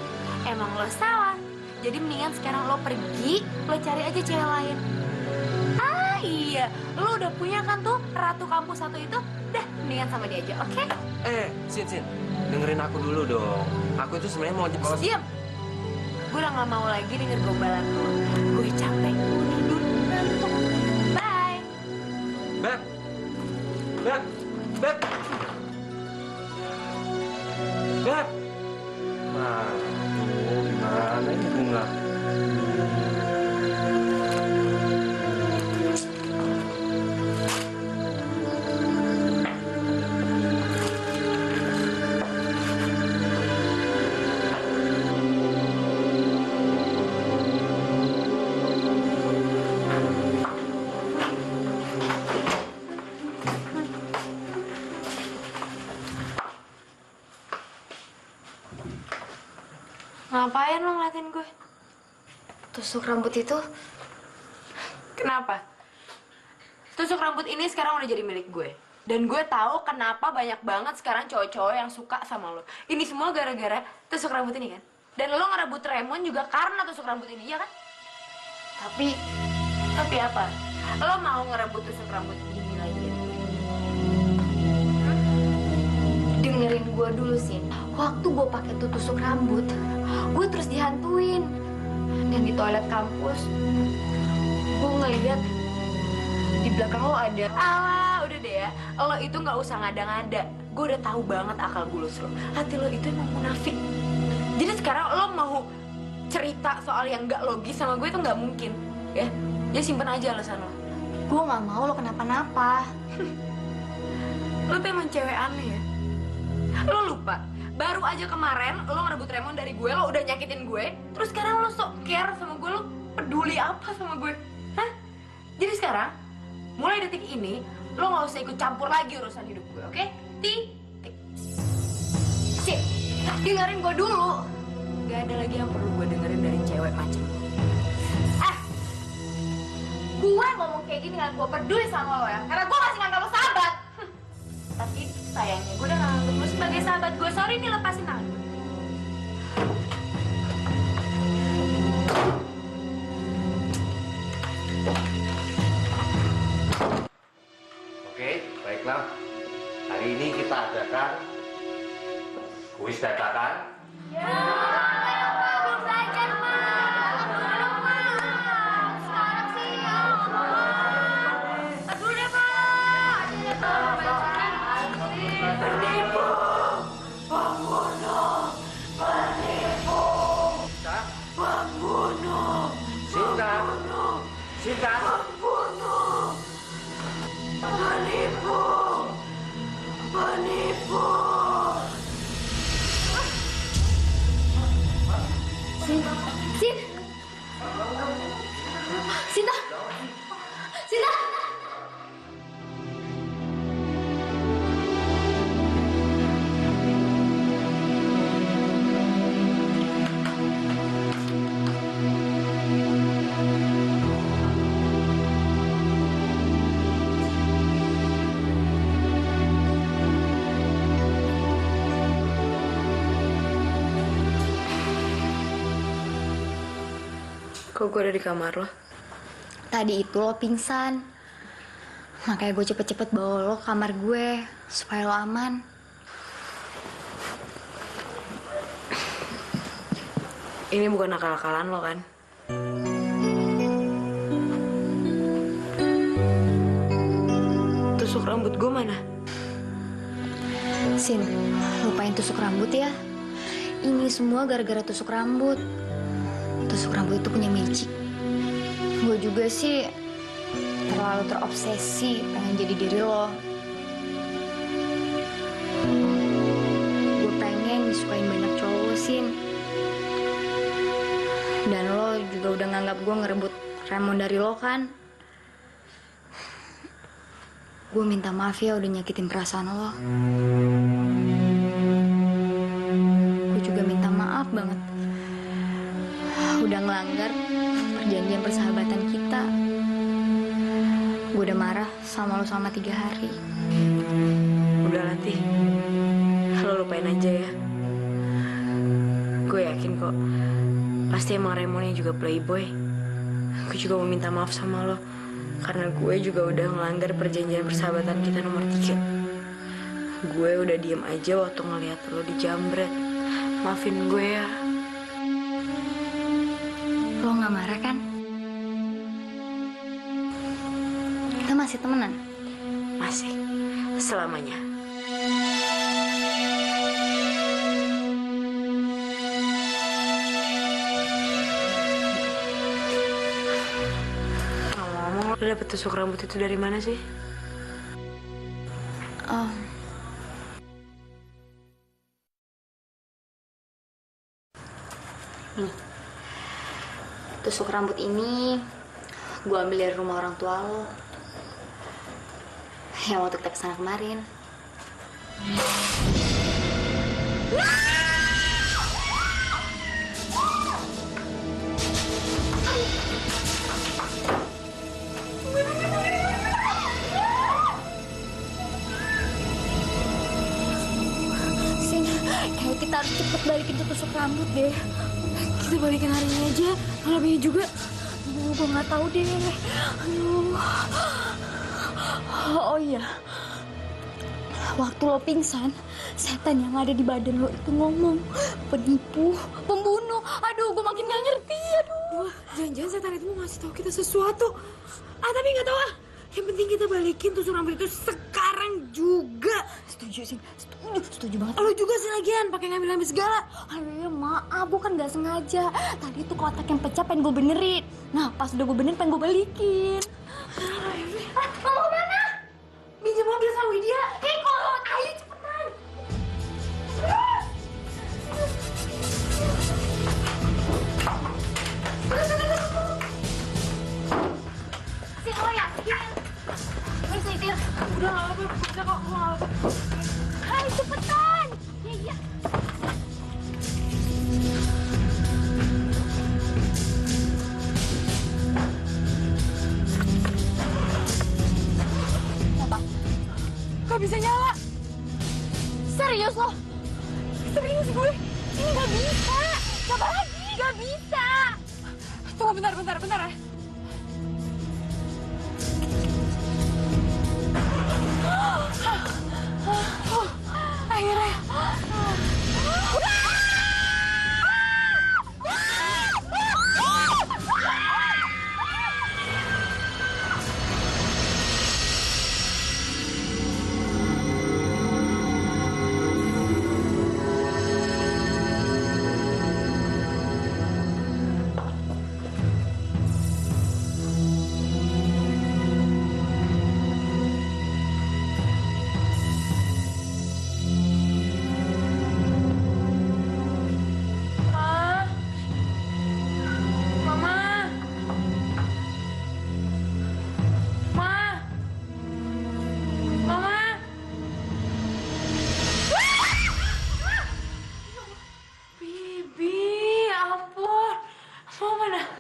emang lo salah. Jadi mendingan sekarang lo pergi, lo cari aja cewek lain. Ah iya, lo udah punya kan tuh ratu kampus satu itu? Dah, mendingan sama dia aja, oke? Sin, dengerin aku dulu dong. Aku itu sebenarnya mau jemput. Diam. Gue udah gak mau lagi denger gombalan lo. Gue capek, gue tidur ngantuk. Bye. Beb. Aduh, gimana ini bunga? Ngapain lo ngeliatin gue? Tusuk rambut itu? Kenapa? Tusuk rambut ini sekarang udah jadi milik gue. Dan gue tahu kenapa banyak banget sekarang cowok-cowok yang suka sama lo. Ini semua gara-gara tusuk rambut ini kan? Dan lo ngerebut Raymond juga karena tusuk rambut ini, ya kan? Tapi apa? Lo mau ngerebut tusuk rambut ini lagi? Dengerin gue dulu, Sin. Waktu gue pakai tuh tusuk rambut, gue terus dihantuin. Dan di toilet kampus, gue ngeliat di belakang lo ada. Alah, udah deh ya. Lo itu nggak usah ngada-ngada. Gue udah tahu banget akal bulus lo. Hati lo itu emang munafik. Jadi sekarang lo mau cerita soal yang nggak logis sama gue itu nggak mungkin, ya? Jadi simpen aja alasan lo. Gue nggak mau lo kenapa-napa. Lo tuh emang cewek aneh ya. Lo lupa, baru aja kemarin lo ngerebut Raymond dari gue, lo udah nyakitin gue. Terus sekarang lo sok care sama gue, lo peduli apa sama gue? Hah? Jadi sekarang, mulai detik ini, lo gak usah ikut campur lagi urusan hidup gue, oke? Titik. Sip, dengerin gue dulu. Gak ada lagi yang perlu gue dengerin dari cewek macam lo. Gue ngomong kayak gini gak gue peduli sama lo ya, karena gue masih nganggap lo sahabat. Tapi sayangnya gue udah gak nganggep lo sebagai sahabat gue. Sorry nih, lepasin tangan gue. Oke, baiklah. Hari ini kita adakan kuis dadakan. Sinta. Penipu. Sinta. Kok gue ada di kamar lo? Tadi itu lo pingsan. Makanya gue cepet-cepet bawa lo ke kamar gue supaya lo aman. Ini bukan akal-akalan lo kan? Tusuk rambut gue mana? Sin, lupain tusuk rambut ya. Ini semua gara-gara tusuk rambut. Tusuk rambut itu punya Michi. Gue juga sih terlalu terobsesi pengen jadi diri lo. Gue pengen disukain banyak cowok, Sin. Dan lo juga udah nganggap gue ngerebut Raymond dari lo kan? Gue minta maaf ya udah nyakitin perasaan lo. Gue juga minta maaf banget udah ngelanggar perjanjian persahabatan kita. Gue udah marah sama lo selama 3 hari. Udah Latih, lo lupain aja ya. Gue yakin kok pasti emang Raymondnya juga playboy. Aku juga mau minta maaf sama lo karena gue juga udah ngelanggar perjanjian persahabatan kita nomor 3. Gue udah diem aja waktu ngeliat lo dijambret. Maafin gue ya. Lo nggak marah kan? Kita masih temenan? Masih selamanya. Ngomong-ngomong, lo dapet tusuk rambut itu dari mana sih? Oh, nih, tusuk rambut ini gue ambil dari rumah orang tua lo yang waktu kita kesana kemarin. Sin, kayak kita harus cepet balikin tuh tusuk rambut deh. Kita balikin hari ini aja, malamnya juga. Aduh, gue nggak tahu deh. Aduh. Oh iya, waktu lo pingsan, setan yang ada di badan lo itu ngomong, penipu, pembunuh. Aduh, gue makin gak ngerti. Aduh, Jangan-jangan setan itu mau ngasih tahu kita sesuatu. Tapi nggak tahu ah. Yang penting kita balikin tusuk rambut itu sekarang juga. setuju sih, setuju banget. Lo juga sih lagian pakai ngambil-ngambil segala. Aduh, maaf, gue kan gak sengaja. Tadi tuh kotak yang pecah pengen gue benerin. Nah, pas udah gue benerin pengen gue balikin. Lo mau kemana? Minjem mobil sama Widya. Ikut, ayo cepetan. Si lo yakin? Gue setir. Udah nggak apa-apa, udah kok, gue nggak apa-apa. Hai, cepetan. Iya. Gak bisa nyala. Serius lo? Serius gue. Ini gak bisa. Coba lagi. Gak bisa. Tunggu bentar ya. Akhirnya.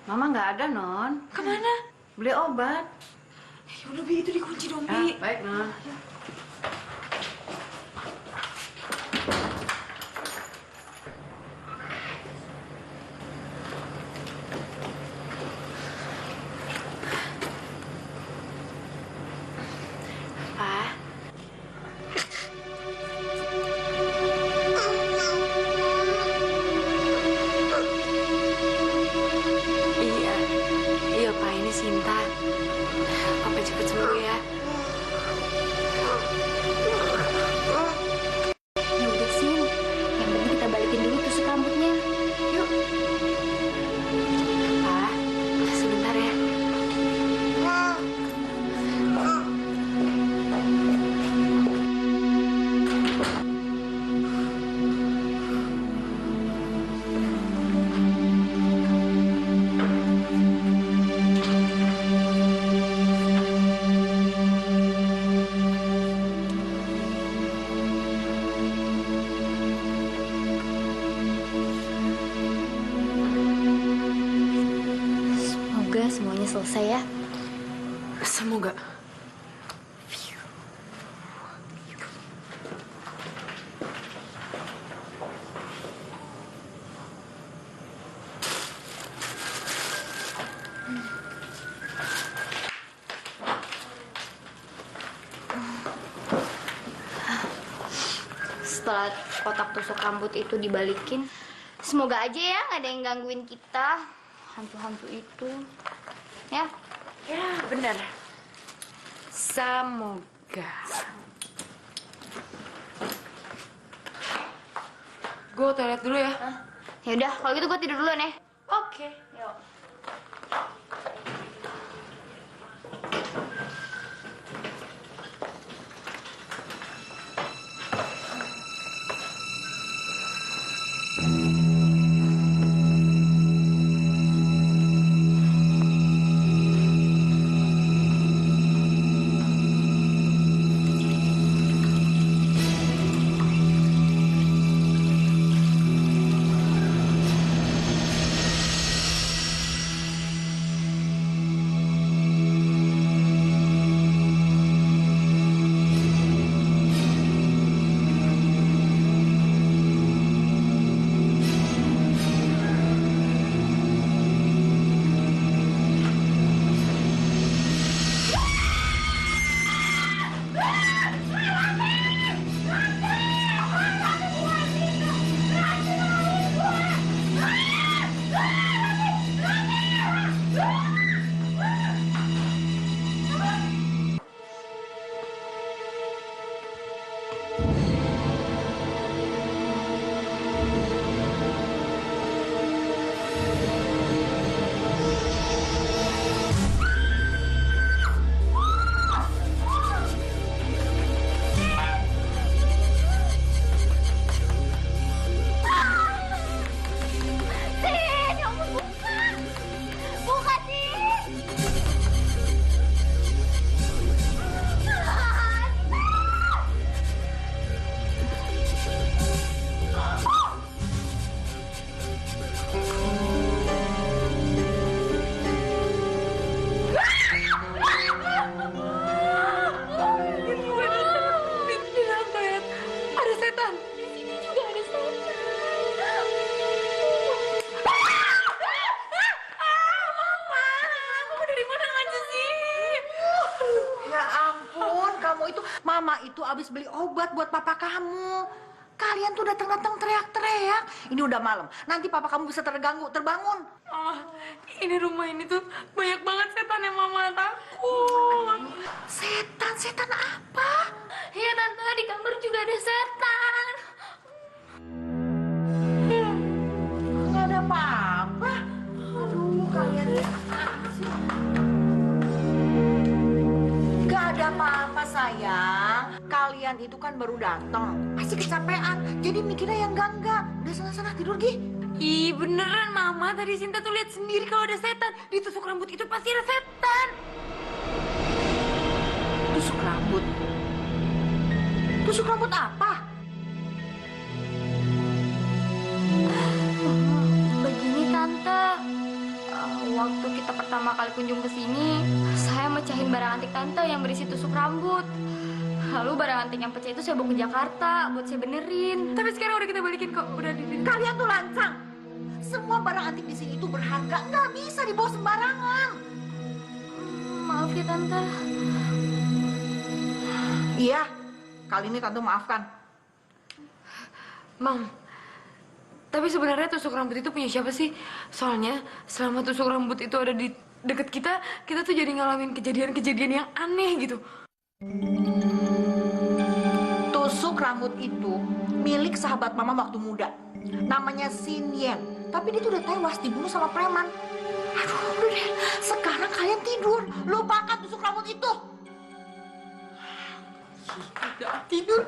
Mama nggak ada, Non. Kemana? Beli obat. Ya udah, Bi, itu dikunci dong, Bi. Baik, Non. Pa. Iya, Pa, ini Sinta. Papa cepet sembuh ya. Ya udah Sin, yang penting kita balikin dulu tusuk rambutnya. Yuk. Pa, sebentar ya. Semoga semuanya selesai ya. Semoga. setelah kotak tusuk rambut itu dibalikin, semoga aja ya nggak ada yang gangguin kita, hantu-hantu itu. Ya? Ya, benar. Semoga. Gue toilet dulu ya. Ya udah, kalau gitu gue tidur dulu nih. Oke. Yuk. Mama itu abis beli obat buat papa kamu. Kalian tuh datang-datang teriak-teriak. Ini udah malam. Nanti papa kamu bisa terganggu, terbangun. Ini rumah ini tuh banyak banget setan yang mama takut. Setan? Setan apa? Iya tante, di kamar juga ada setan. Nggak ada apa-apa. Aduh, kalian nggak ada apa-apa sayang. Kalian itu kan baru datang, pasti kecapean. Jadi mikirnya yang enggak. Udah sana-sana tidur Gi. Ih beneran mama, tadi Sinta tuh lihat sendiri kalau ada setan. Ditusuk rambut itu pasti ada setan. Tusuk rambut? Tusuk rambut apa? Begini tante, waktu kita pertama kali kunjung ke sini, saya mecahin barang antik tante yang berisi tusuk rambut. Lalu barang antik yang pecah itu saya bawa ke Jakarta buat saya benerin. Tapi sekarang udah kita balikin kok, udah di. Kalian tuh lancang. Semua barang antik di sini itu berharga, nggak bisa dibawa sembarangan. Maaf ya tante. Iya, kali ini tante maafkan. Mam, tapi sebenarnya tusuk rambut itu punya siapa sih? Soalnya selama tusuk rambut itu ada di deket kita, kita tuh jadi ngalamin kejadian-kejadian yang aneh gitu. Tusuk rambut itu milik sahabat mama waktu muda. Namanya Sin Yen. Tapi dia tuh udah tewas dibunuh sama preman. Aduh, udah deh. Sekarang kalian tidur. Lupakan tusuk rambut itu. Udah tidur.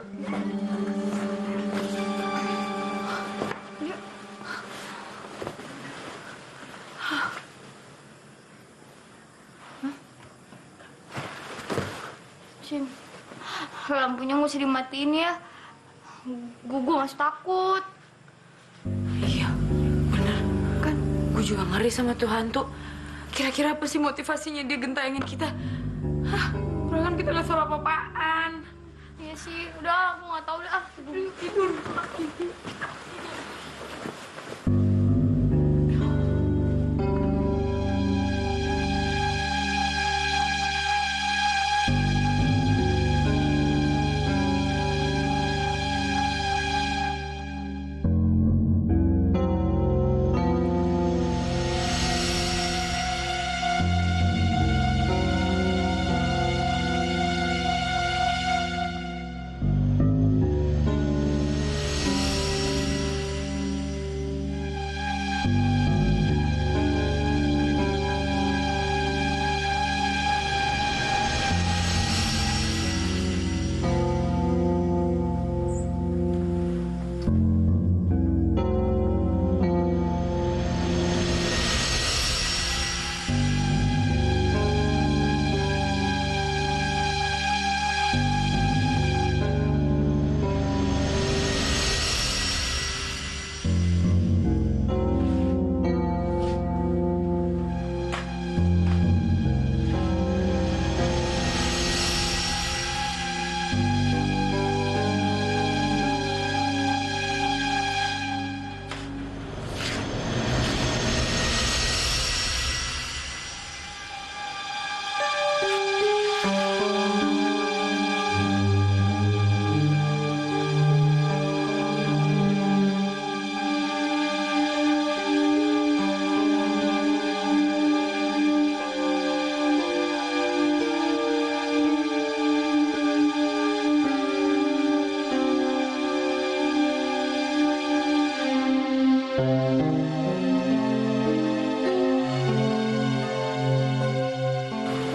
Cin, lampunya nggak usah dimatiin ya. Gue masih takut. Iya, bener. Kan gue juga ngeri sama tuh hantu. Kira-kira apa sih motivasinya dia gentayangin kita? Hah, padahal kan kita nggak salah apa-apaan. Iya sih, udah aku nggak tahu deh. Tidur.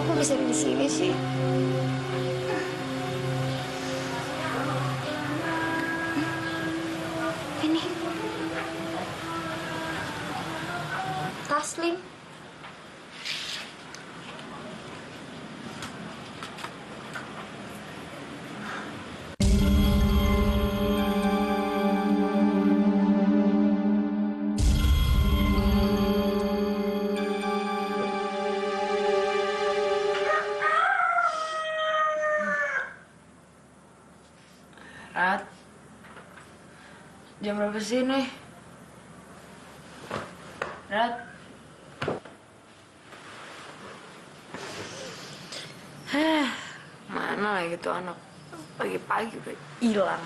Aku bisa di sini sih. Ini Taslim. Rat, jam berapa sih nih? Rat. Mana lagi tuh anak? Pagi-pagi udah hilang.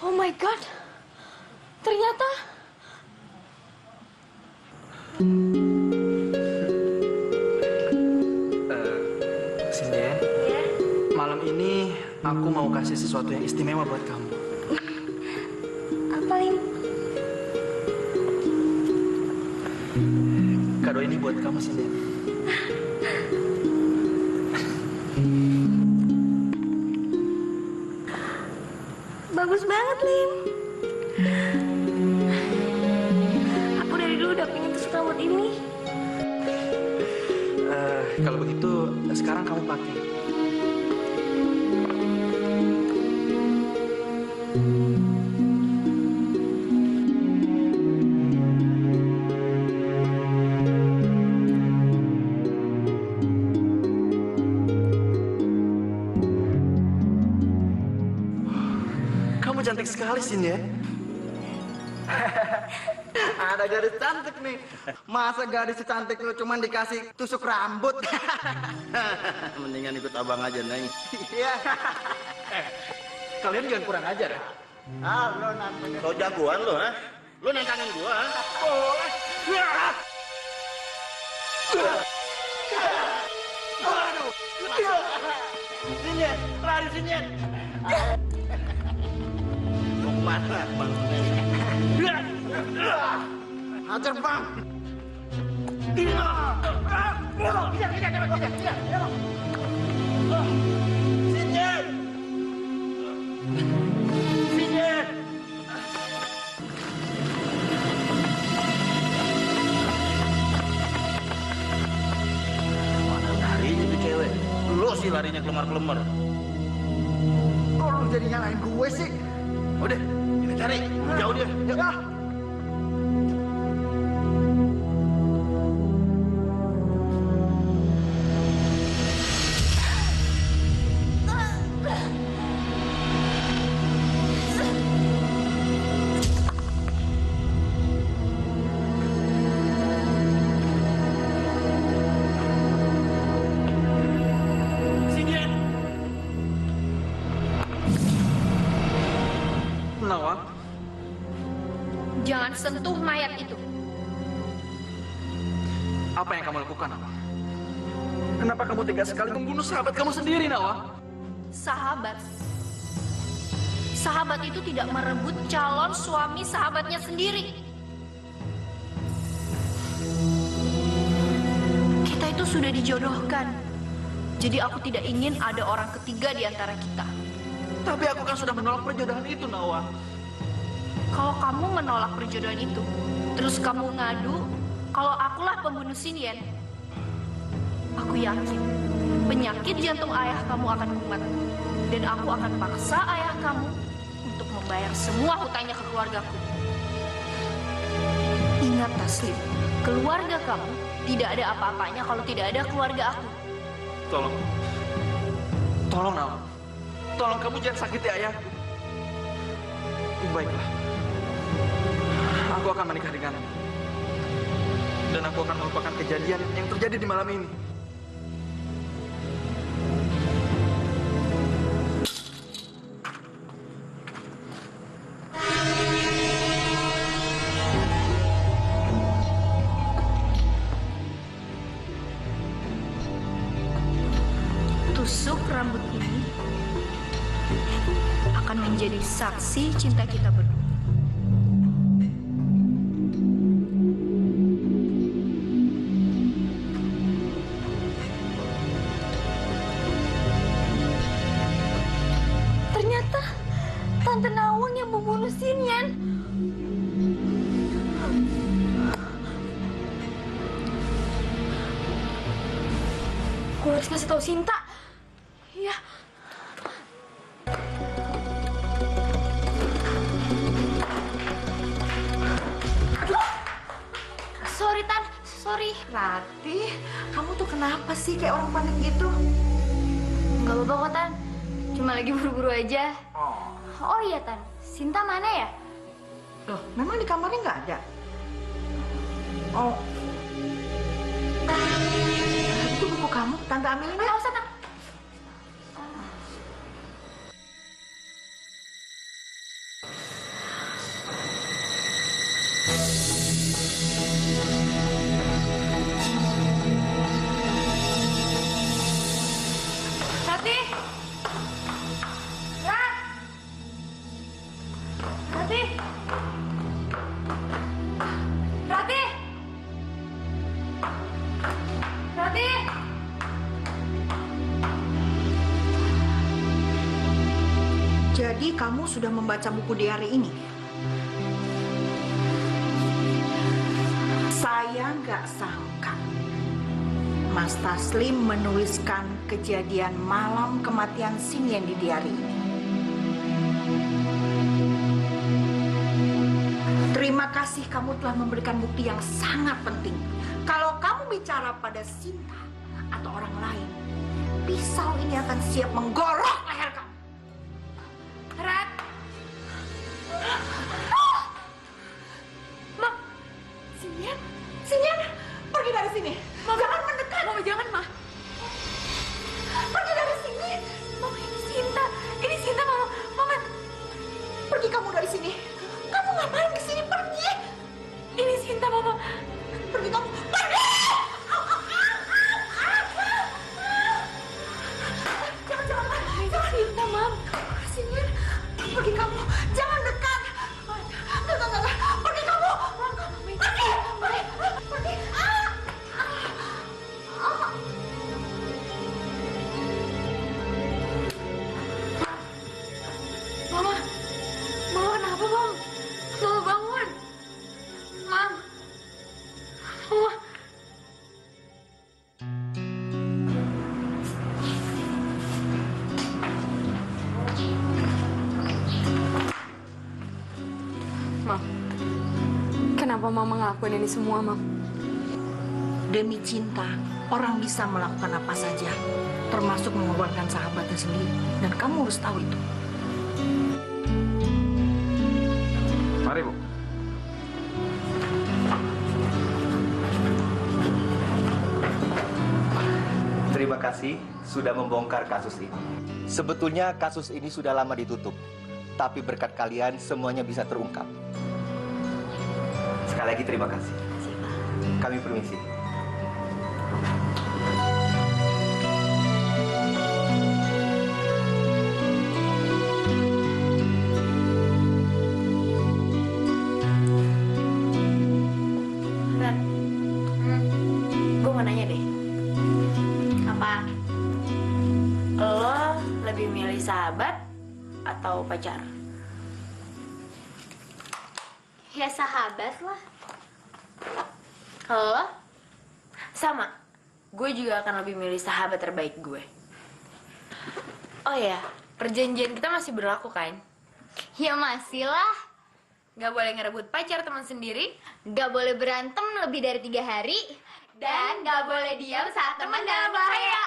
Oh my God, ternyata Sinden, malam ini aku mau kasih sesuatu yang istimewa buat kamu. apa Lim? Kado ini buat kamu, Sinden. Bagus banget Lim. Aku dari dulu udah pengen tusuk rambut ini. Kalau begitu, sekarang kamu pakai. Kamu cantik sekali, Sin ya. Ada gadis cantik nih. Masa gadis secantik lu cuman dikasih tusuk rambut? Mendingan ikut abang aja, Neng. Iya. Kalian jangan kurang ajar ya. Ah, lo nantangin. Kau jagoan lo, ha? Lo nantangin gua, ha? Sini, lari sini. Mau kemana, Bang? Hajar, Bang. Mana larinya tuh cewek? Lo sih larinya kelemar-kelemar. Kok lu jadi nyalain gue sih? Udah, kita cari. Jauh dia. Yuk. Ya. Nawang. Jangan sentuh mayat itu. Apa yang kamu lakukan, Nawang? Kenapa kamu tega sekali membunuh sahabat kamu sendiri, Nawang? Sahabat. Sahabat itu tidak merebut calon suami sahabatnya sendiri. Kita itu sudah dijodohkan. Jadi aku tidak ingin ada orang ketiga di antara kita. Tapi aku kan sudah menolak perjodohan itu, Nawang. Kalau kamu menolak perjodohan itu, terus kamu ngadu kalau akulah pembunuh Sinyen, aku yakin penyakit jantung ayah kamu akan kumat. Dan aku akan paksa ayah kamu untuk membayar semua hutangnya ke keluargaku. Ingat, Taslim, keluarga kamu tidak ada apa-apanya kalau tidak ada keluarga aku. Tolong. Tolong, Nawang. Tolong kamu jangan sakiti ayahku. Baiklah. Aku akan menikah denganmu. Dan aku akan melupakan kejadian yang terjadi di malam ini. Tusuk rambut ini akan menjadi saksi cinta kita berdua. Ternyata Tante Nawang yang membunuh Sinyen. Gue harus kasih tahu Sinta. Iya. Sorry, Tan. Sorry. Rati, kamu tuh kenapa sih kayak orang panik gitu? Gak apa-apa kok, Tan. Cuma lagi buru-buru aja. Oh iya, Tan. Sinta mana ya? Loh, memang di kamarnya nggak ada? Oh. Itu buku kamu, Tante ambilin ya? Nggak usah, Tan. Rati! Rat! Rati! Rati! Rati! Jadi kamu sudah membaca buku diari ini? Saya nggak sangka Mas Taslim menuliskan kejadian malam kematian Sinyen di diari ini. Terima kasih kamu telah memberikan bukti yang sangat penting. Kalau kamu bicara pada Sinta atau orang lain, pisau ini akan siap menggorok leher kamu. Rat! Ma, Sinyen, Sinyen, pergi dari sini. Jangan mendekat. Mama, jangan, Ma. Pergi dari sini. Mama, ini Sinta. Ini Sinta, Mama. Mama. Pergi kamu dari sini. Kamu ngapain kesini? Pergi. Ini Sinta, Mama. Pergi kamu. Pergi. Jangan. Sinta, Mam. Sinyen, pergi kamu. Jangan dekat. Enggak. Pergi kamu. Pergi. Mama. Mama, kenapa, Mam? Mama, bangun. Mam. Mama. Mam, kenapa Mama ngelakuin ini semua, Mam? Demi cinta, orang bisa melakukan apa saja, termasuk mengorbankan sahabatnya sendiri. Dan kamu harus tahu itu. Mari, Bu. Terima kasih sudah membongkar kasus ini. Sebetulnya kasus ini sudah lama ditutup. Tapi berkat kalian semuanya bisa terungkap. Sekali lagi terima kasih. Kami permisi. Rat, gue mau nanya deh. Apa lo lebih milih sahabat atau pacar? Ya sahabat lah. Kalau lo? Sama. Gue juga akan lebih milih sahabat terbaik gue. Oh ya, perjanjian kita masih berlaku kan? Ya masih lah. Gak boleh ngerebut pacar teman sendiri. Gak boleh berantem lebih dari 3 hari. Dan gak boleh diam saat teman dalam bahaya.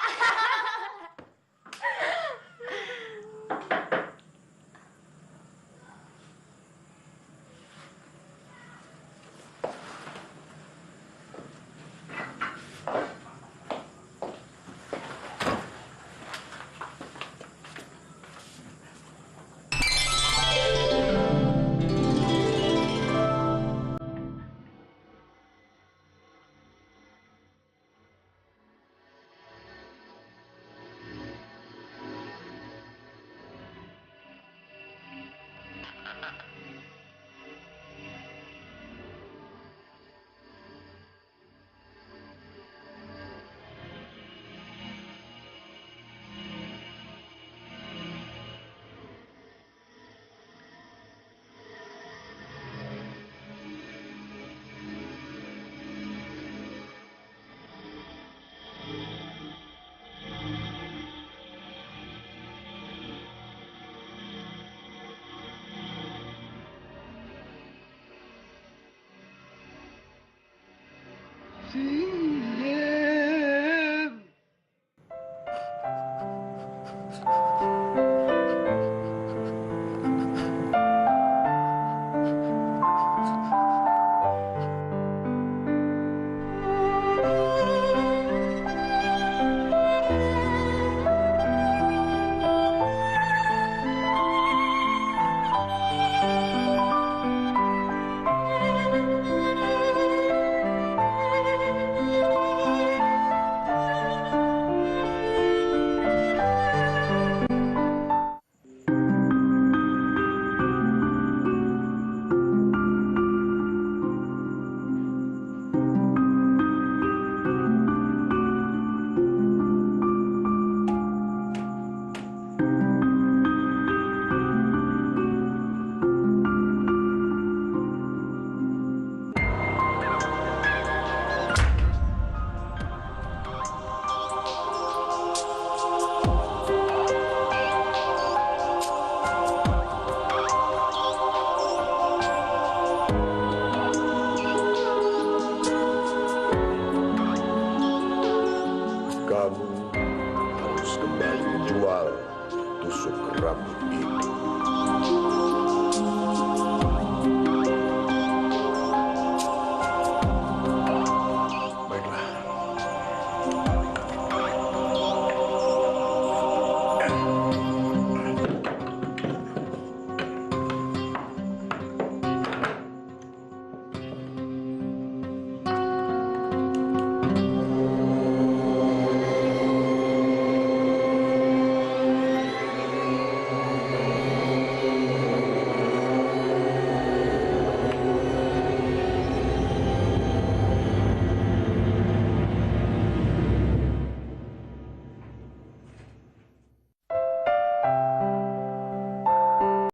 Kamu harus kembali jual tusuk rambut itu.